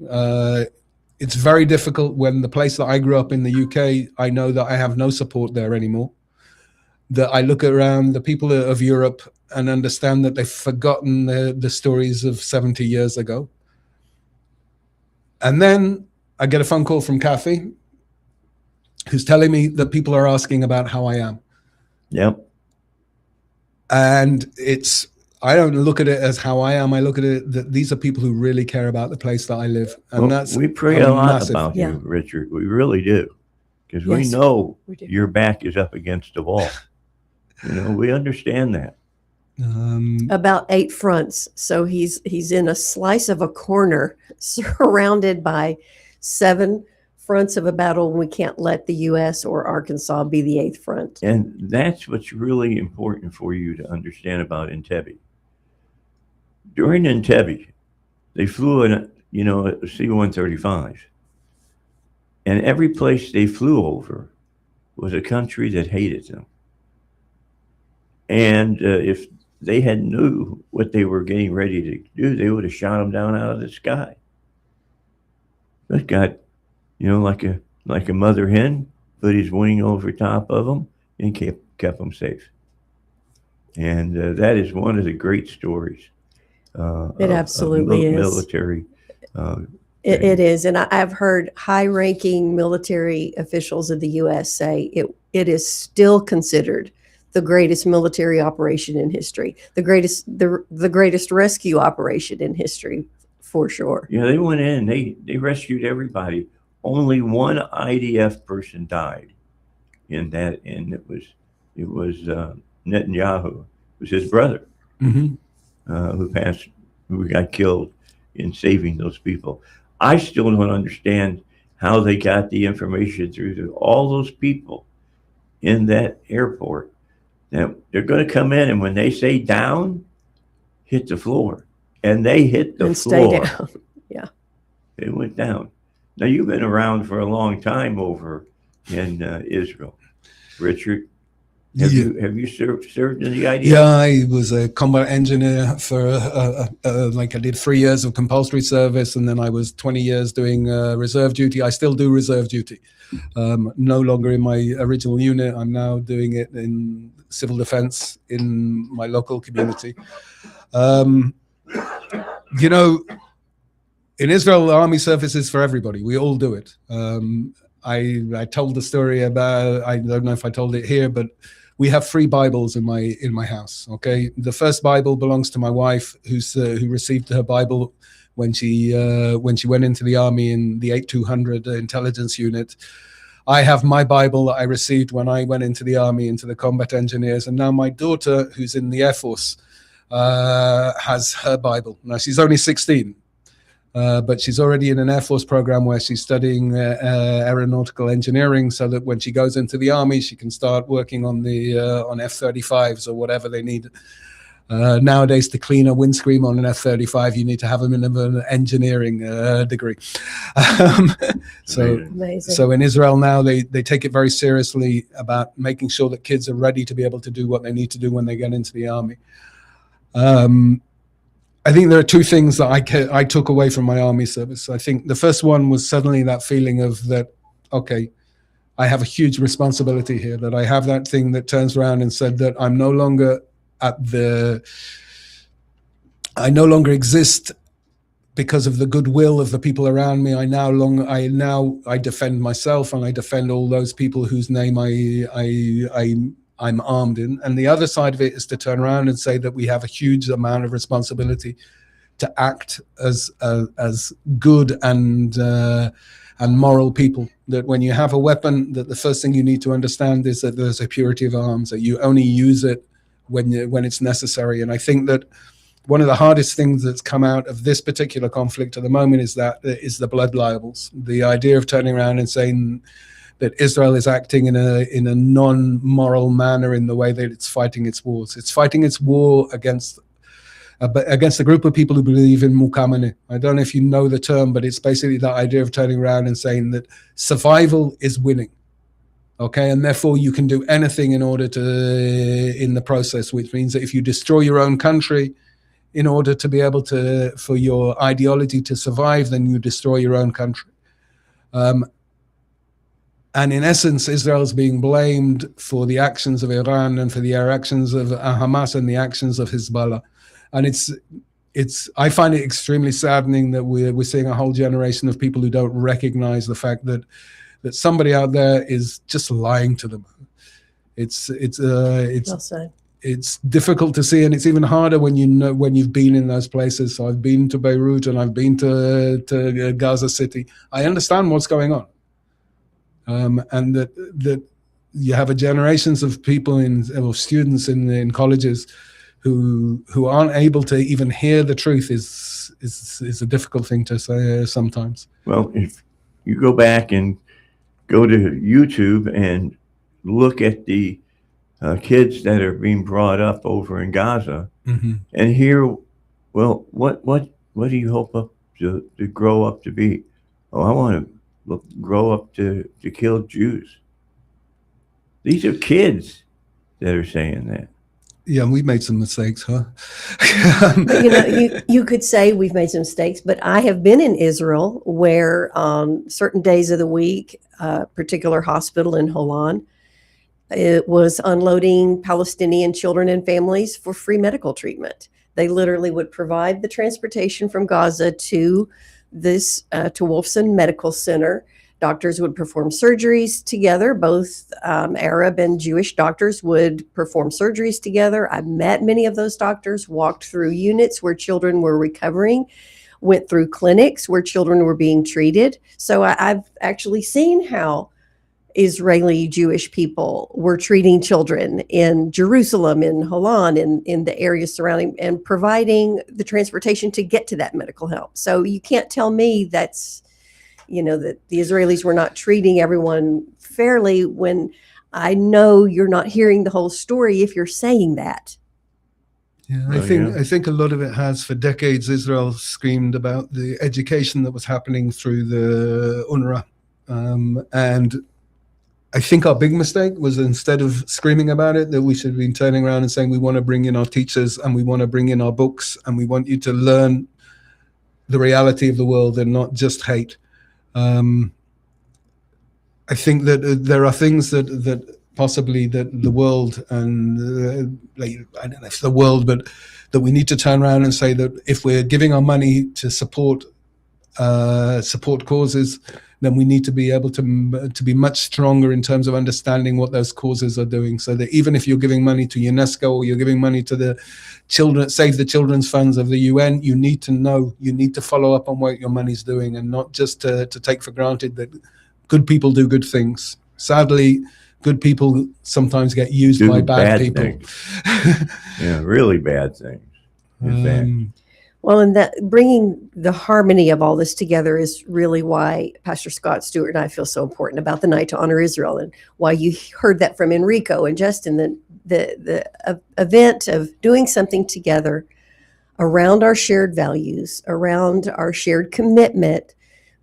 It's very difficult when the place that I grew up in, the UK, I know that I have no support there anymore. That I look around the people of Europe and understand that they've forgotten the stories of 70 years ago. And then I get a phone call from Kathy, who's telling me that people are asking about how I am. Yep. And I don't look at it as how I am. I look at it that these are people who really care about the place that I live. And Well, we pray a lot massive. about Yeah. you, Richard. We really do. Because we Yes, know we do. your back is up against the wall. We understand that. About 8 fronts. So he's in a slice of a corner surrounded by 7 fronts of a battle, and we can't let the U.S. or Arkansas be the 8th front. And that's what's really important for you to understand about Entebbe. During Entebbe, they flew in a C-135. And every place they flew over was a country that hated them. And if they had knew what they were getting ready to do, they would have shot them down out of the sky. But God, like a mother hen, put his wing over top of them and kept them safe. And that is one of the great stories. It absolutely is. Military. It is. And I've heard high-ranking military officials of the U.S. say it is still considered the greatest military operation in history, the greatest rescue operation in history, for sure. Yeah, they went in, they rescued everybody. Only one IDF person died in that, and it was Netanyahu. It was his brother who got killed in saving those people. I still don't understand how they got the information through to all those people in that airport that they're going to come in, and when they say down, hit the floor. And they hit the And floor. stay down. Yeah. They went down. Now, you've been around for a long time over in Israel, Richard. Have you served in the IDF? Yeah, I was a combat engineer for like I did 3 years of compulsory service, and then I was 20 years doing reserve duty. I still do reserve duty. No longer in my original unit. I'm now doing it in civil defense in my local community. You know, in Israel, the army service is for everybody. We all do it. I told the story about, I don't know if I told it here, but we have 3 Bibles in my house. Okay, the first Bible belongs to my wife, who received her Bible when she went into the army in the 8200 intelligence unit. I have my Bible that I received when I went into the army, into the combat engineers, and now my daughter, who's in the Air Force, has her Bible. Now she's only 16. But she's already in an Air Force program where she's studying aeronautical engineering, so that when she goes into the army, she can start working on the on F-35s or whatever they need. Nowadays, to clean a windscreen on an F-35, you need to have a minimum engineering degree. Amazing. So in Israel now, they take it very seriously about making sure that kids are ready to be able to do what they need to do when they get into the army. I think there are 2 things that I took away from my army service. I think the first one was suddenly that feeling of that, okay, I have a huge responsibility here, that I have that thing that turns around and said that I'm no longer I no longer exist because of the goodwill of the people around me. I defend myself, and I defend all those people whose name I'm armed in. And the other side of it is to turn around and say that we have a huge amount of responsibility to act as good and moral people. That when you have a weapon, that the first thing you need to understand is that there's a purity of arms, that you only use it when it's necessary. And I think that one of the hardest things that's come out of this particular conflict at the moment is the blood libels. The idea of turning around and saying that Israel is acting in a non-moral manner in the way that it's fighting its wars. It's fighting its war against a group of people who believe in mukamane. I don't know if you know the term, but it's basically that idea of turning around and saying that survival is winning. Okay, and therefore you can do anything in the process, which means that if you destroy your own country in order to be able to, for your ideology to survive, then you destroy your own country. And in essence, Israel is being blamed for the actions of Iran and for the actions of Hamas and the actions of Hezbollah. And I find it extremely saddening that we're seeing a whole generation of people who don't recognize the fact that somebody out there is just lying to them. It's Well said. It's difficult to see, and it's even harder when you've been in those places. So I've been to Beirut and I've been to Gaza City. I understand what's going on. And that you have generations of people or students in colleges who aren't able to even hear the truth is a difficult thing to say sometimes. Well, if you go back and go to YouTube and look at the kids that are being brought up over in Gaza, Mm-hmm. and hear, well, what do you hope to grow up to be? Oh, I want to grow up to kill Jews. These are kids that are saying that. Yeah, we made some mistakes, huh? You could say we've made some mistakes, but I have been in Israel where certain days of the week, a particular hospital in Holon, it was unloading Palestinian children and families for free medical treatment. They literally would provide the transportation from Gaza to to Wolfson Medical Center. Doctors would perform surgeries together. Both Arab and Jewish doctors would perform surgeries together. I met many of those doctors, walked through units where children were recovering, went through clinics where children were being treated. So I've actually seen how Israeli Jewish people were treating children in Jerusalem, in Holon, in the areas surrounding, and providing the transportation to get to that medical help. So you can't tell me that's, that the Israelis were not treating everyone fairly when I know you're not hearing the whole story if you're saying that. Yeah, Oh, I think a lot of it has. For decades, Israel screamed about the education that was happening through the UNRWA, and I think our big mistake was, instead of screaming about it, that we should have been turning around and saying, we want to bring in our teachers and we want to bring in our books and we want you to learn the reality of the world and not just hate. I think that there are things that possibly that the world and like, I don't know if the world, but that we need to turn around and say that if we're giving our money to support causes, then we need to be able to be much stronger in terms of understanding what those causes are doing. So that even if you're giving money to UNESCO or you're giving money to the children, Save the Children's Funds of the UN, you need to know, you need to follow up on what your money's doing, and not just to take for granted that good people do good things. Sadly, good people sometimes get used Do by bad people. things. Yeah, really bad things. In fact. Well, and that bringing the harmony of all this together is really why Pastor Scott Stewart and I feel so important about the Night to Honor Israel, and why you heard that from Enrico and Justin, the event of doing something together around our shared values, around our shared commitment,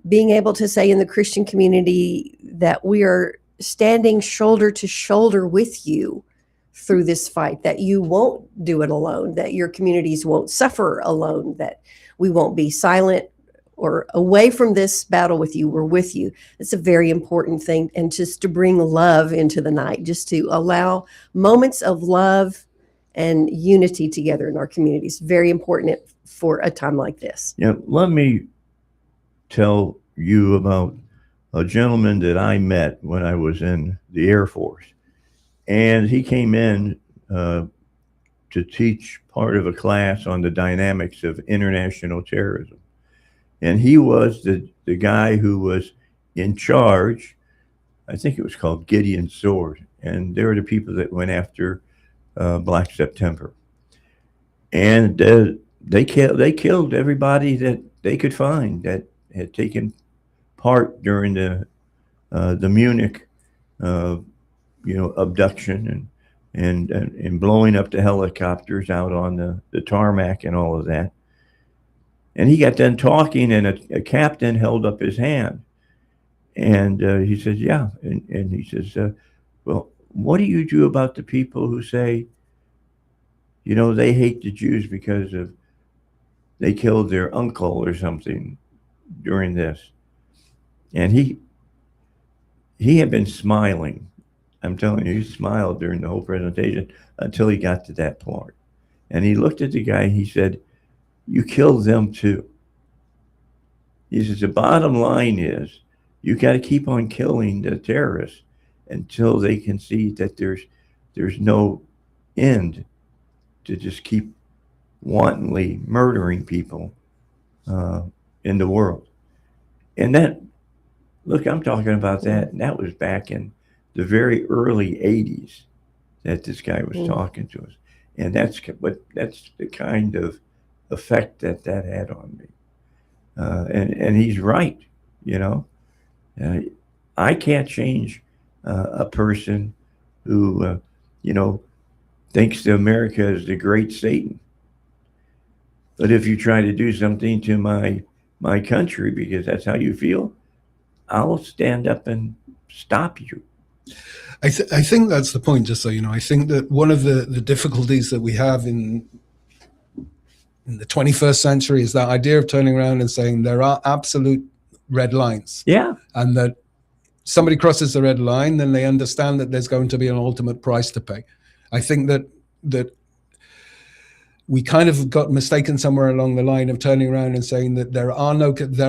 being able to say in the Christian community that we are standing shoulder to shoulder with you through this fight, that you won't do it alone, that your communities won't suffer alone, that we won't be silent or away from this battle with you. We're with you. It's a very important thing. And just to bring love into the night, just to allow moments of love and unity together in our communities. Very important for a time like this. Yeah, let me tell you about a gentleman that I met when I was in the Air Force. And he came in to teach part of a class on the dynamics of international terrorism. And he was the guy who was in charge. I think it was called Gideon's Sword. And they were the people that went after Black September. And they killed everybody that they could find that had taken part during the Munich abduction and blowing up the helicopters out on the tarmac and all of that. And he got done talking, and a captain held up his hand, and he says, "Yeah," and he says, "Well, what do you do about the people who say, they hate the Jews because of they killed their uncle or something during this?" And he had been smiling. I'm telling you, he smiled during the whole presentation until he got to that part. And he looked at the guy and he said, "You killed them too." He says, the bottom line is you got to keep on killing the terrorists until they can see that there's no end to just keep wantonly murdering people in the world. And that, look, I'm talking about that, and that was back in the very early 80s that this guy was talking to us. And that's the kind of effect that had on me. And he's right, I can't change a person who, thinks that America is the great Satan. But if you try to do something to my country because that's how you feel, I'll stand up and stop you. I think that's the point, just so you know. I think that one of the difficulties that we have in the 21st century is that idea of turning around and saying there are absolute red lines. Yeah. And that somebody crosses the red line, then they understand that there's going to be an ultimate price to pay. I think that we kind of got mistaken somewhere along the line of turning around and saying that there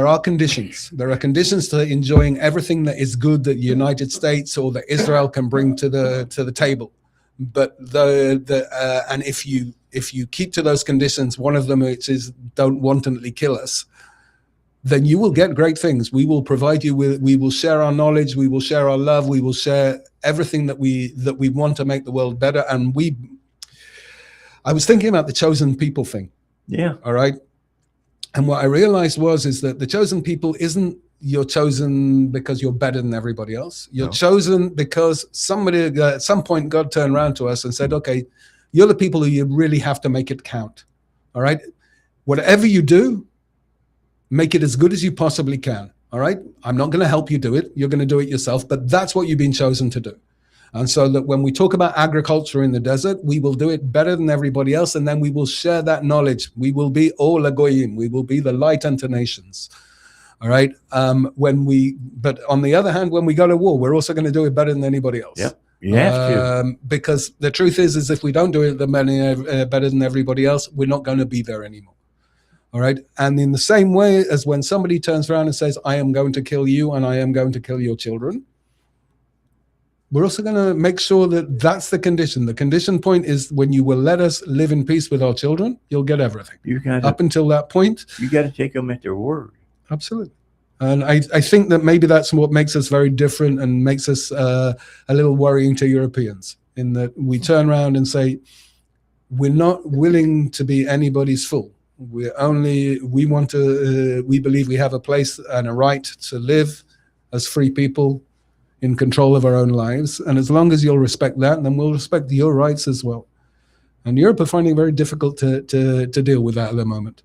are conditions. There are conditions to enjoying everything that is good that the United States or that Israel can bring to the table. But and if you keep to those conditions, one of them which is don't wantonly kill us, then you will get great things. We will provide you with. We will share our knowledge. We will share our love. We will share everything that we want to make the world better. And I was thinking about the chosen people thing. Yeah. All right. And what I realized is that the chosen people isn't you're chosen because you're better than everybody else. You're chosen because somebody at some point God turned around to us and said, okay, you're the people who you really have to make it count. All right. Whatever you do, make it as good as you possibly can. All right. I'm not going to help you do it. You're going to do it yourself, but that's what you've been chosen to do. And so that when we talk about agriculture in the desert, we will do it better than everybody else. And then we will share that knowledge. We will be all agoyim. We will be the light unto nations. All right. But on the other hand, when we go to war, we're also going to do it better than anybody else. Yep. You have to. Because the truth is if we don't do it better than everybody else, we're not going to be there anymore. All right. And in the same way as when somebody turns around and says, I am going to kill you and I am going to kill your children, we're also going to make sure that that's the condition. The condition point is when you will let us live in peace with our children, you'll get everything. Up until that point, you got to take them at their word. Absolutely. And I think that maybe that's what makes us very different and makes us a little worrying to Europeans, in that we turn around and say, we're not willing to be anybody's fool. We believe we have a place and a right to live as free people in control of our own lives. And as long as you'll respect that, then we'll respect your rights as well. And Europe are finding it very difficult to deal with that at the moment.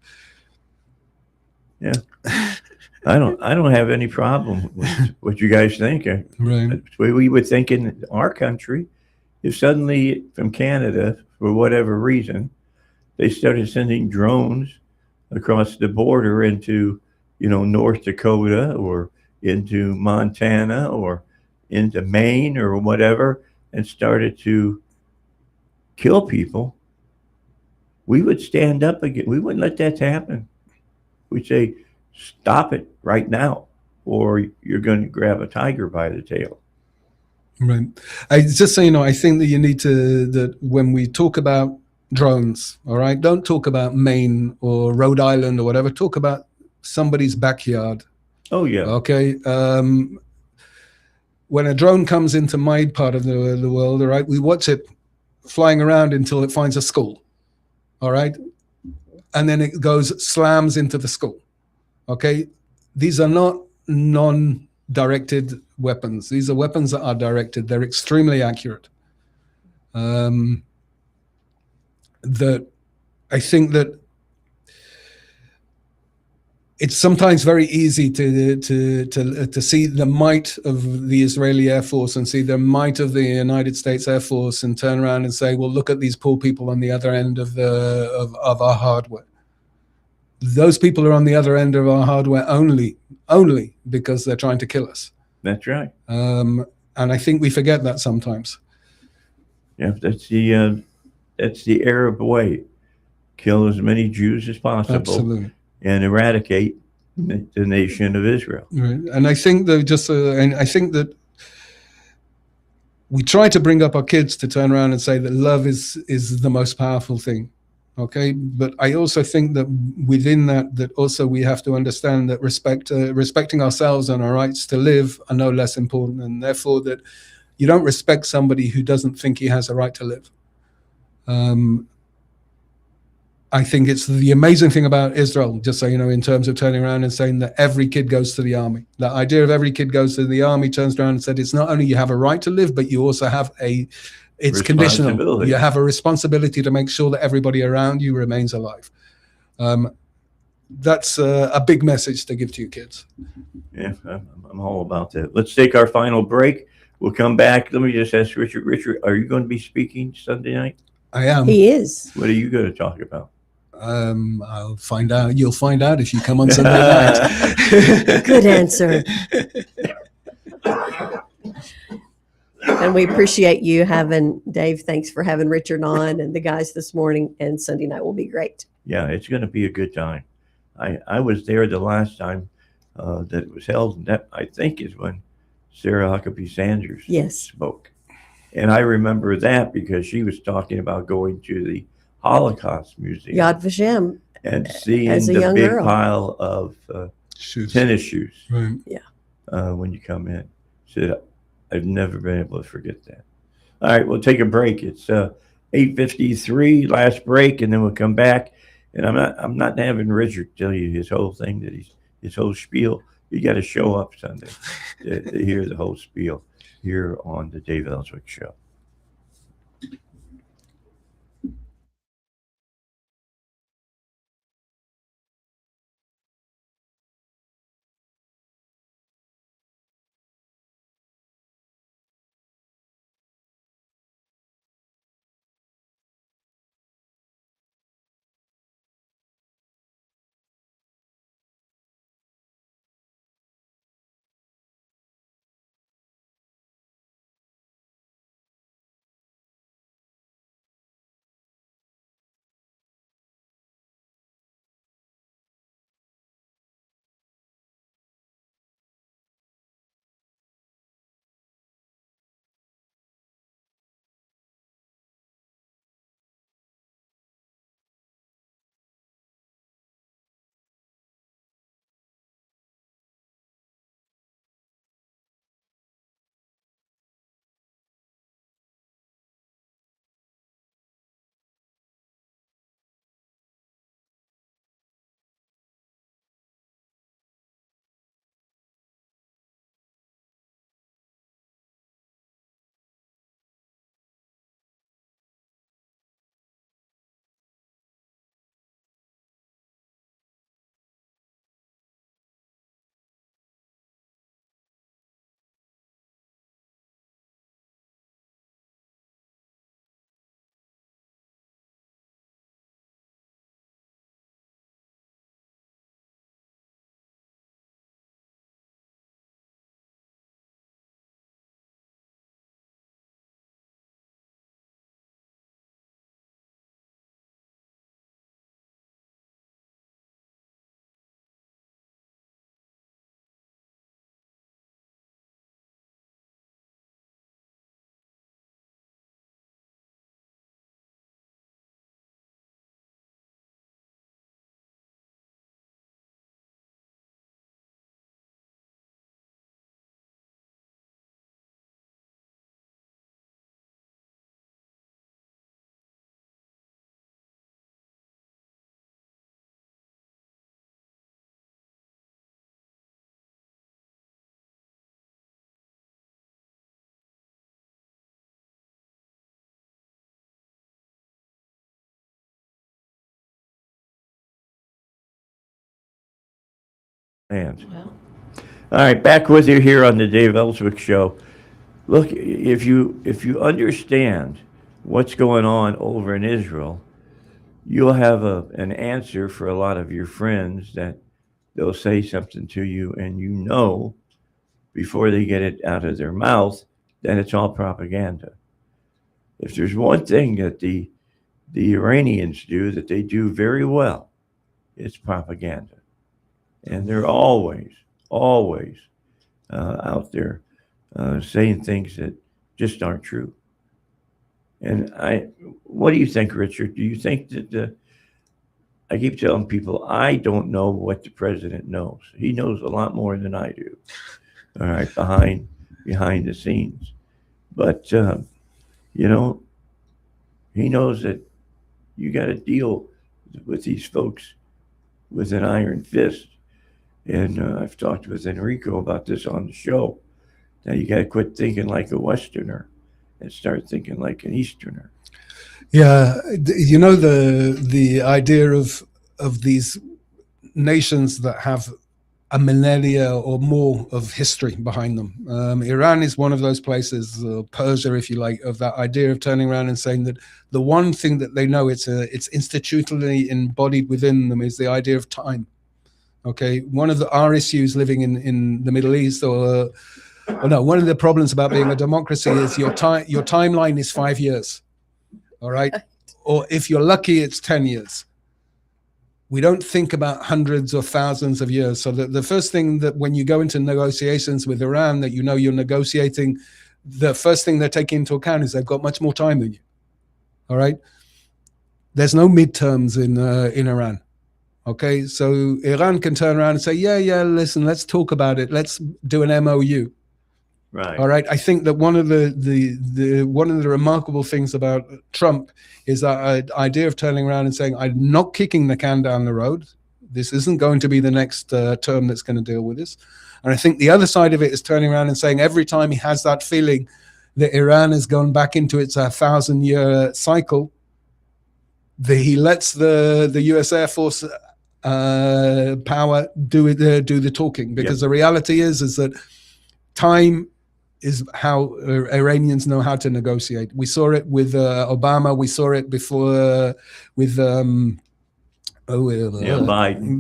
Yeah. I don't have any problem with what you guys think. Right. We would think in our country, if suddenly from Canada, for whatever reason, they started sending drones across the border into, North Dakota or into Montana or into Maine or whatever, and started to kill people, we would stand up again. We wouldn't let that happen. We'd say, stop it right now, or you're going to grab a tiger by the tail. Right. Just so you know, I think that you need that when we talk about drones, all right, don't talk about Maine or Rhode Island or whatever. Talk about somebody's backyard. Oh, yeah. Okay. When a drone comes into my part of the world, all right, we watch it flying around until it finds a school. All right. And then it slams into the school. Okay. These are not non-directed weapons. These are weapons that are directed. They're extremely accurate. That I think that it's sometimes very easy to see the might of the Israeli Air Force and see the might of the United States Air Force and turn around and say, well, look at these poor people on the other end of our hardware. Those people are on the other end of our hardware only because they're trying to kill us. That's right. And I think we forget that sometimes. Yeah, that's the Arab way. Kill as many Jews as possible. Absolutely. And eradicate the nation of Israel. Right. And I think that we try to bring up our kids to turn around and say that love is the most powerful thing. Okay, but I also think that within that also we have to understand that respecting ourselves and our rights to live are no less important, and therefore that you don't respect somebody who doesn't think he has a right to live. I think it's the amazing thing about Israel, just so you know, in terms of turning around and saying that every kid goes to the army. The idea of every kid goes to the army turns around and said it's not only you have a right to live, but you also have it's conditional. You have a responsibility to make sure that everybody around you remains alive. That's a big message to give to your kids. Yeah, I'm all about that. Let's take our final break. We'll come back. Let me just ask Richard. Richard, are you going to be speaking Sunday night? I am. He is. What are you going to talk about? I'll find out. You'll find out if you come on Sunday night. Good answer. And we appreciate you having Dave. Thanks for having Richard on and the guys this morning. And Sunday night will be great. Yeah, it's going to be a good time. I was there the last time that it was held, and that I think is when Sarah Huckabee Sanders spoke. And I remember that because she was talking about going to the Holocaust Museum, Yad Vashem, and seeing as a the young big girl. pile of tennis shoes Right. when you come in. So I've never been able to forget that. All right, we'll take a break. It's 8:53, last break, and then we'll come back. And I'm not having Richard tell you his whole thing, his whole spiel. You got to show up Sunday to hear the whole spiel here on the Dave Elswick Show. hands. Well, All right, back with you here on the Dave Elswick Show. Look, if you understand what's going on over in Israel, you'll have an answer for a lot of your friends that they'll say something to you, and you know before they get it out of their mouth that it's all propaganda. If there's one thing that the Iranians do that they do very well, it's propaganda, and they're always out there saying things that just aren't true. And what do you think, Richard? Do you think that I keep telling people I don't know what the president knows. He knows a lot more than I do. All right, behind the scenes, but you know, he knows that you got to deal with these folks with an iron fist. And I've talked with Enrico about this on the show. Now you got to quit thinking like a Westerner and start thinking like an Easterner. Yeah, you know, the idea of these nations that have a millennia or more of history behind them. Iran is one of those places, Persia, if you like, of that idea of turning around and saying that the one thing that they know it's institutionally embodied within them is the idea of time. Okay, one of our issues living in the Middle East, or no, one of the problems about being a democracy is your timeline is 5 years. All right, or if you're lucky, it's 10 years. We don't think about hundreds or thousands of years. So the first thing that when you go into negotiations with Iran, that you know you're negotiating, the first thing they're taking into account is they've got much more time than you. All right. There's no midterms in Iran. Okay. So Iran can turn around and say, yeah, listen, let's talk about it. Let's do an MOU. Right. All right. I think that one of the remarkable things about Trump is that idea of turning around and saying, I'm not kicking the can down the road. This isn't going to be the next term that's going to deal with this. And I think the other side of it is turning around and saying every time he has that feeling that Iran has gone back into its 1,000-year cycle, he lets the U.S. Air Force power do the talking, because the reality is that time is how Iranians know how to negotiate. We saw it with Obama. We saw it before with Biden.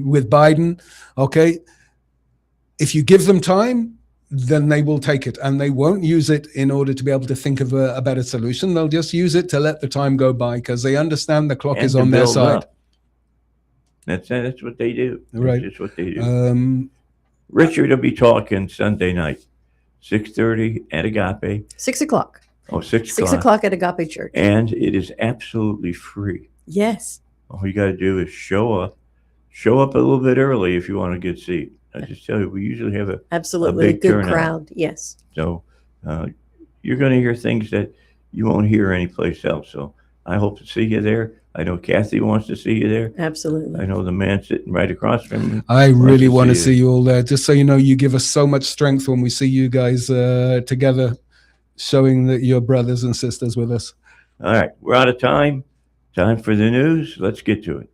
With Biden. Okay, if you give them time, then they will take it, and they won't use it in order to be able to think of a better solution. They'll just use it to let the time go by because they understand the clock is on their side. Up. That's what they do. Right. That's just what they do. Richard will be talking Sunday night. 6:30 at Agape. 6 o'clock. Oh, 6 o'clock. 6 o'clock at Agape Church. And it is absolutely free. Yes. All you got to do is show up. Show up a little bit early if you want a good seat. I just tell you, we usually have absolutely a big good turnout. Crowd. Yes. So you're going to hear things that you won't hear anyplace else. So I hope to see you there. I know Kathy wants to see you there. Absolutely. I know the man sitting right across from me. I really want to see you all there. Just so you know, you give us so much strength when we see you guys together, showing that you're brothers and sisters with us. All right. We're out of time. Time for the news. Let's get to it.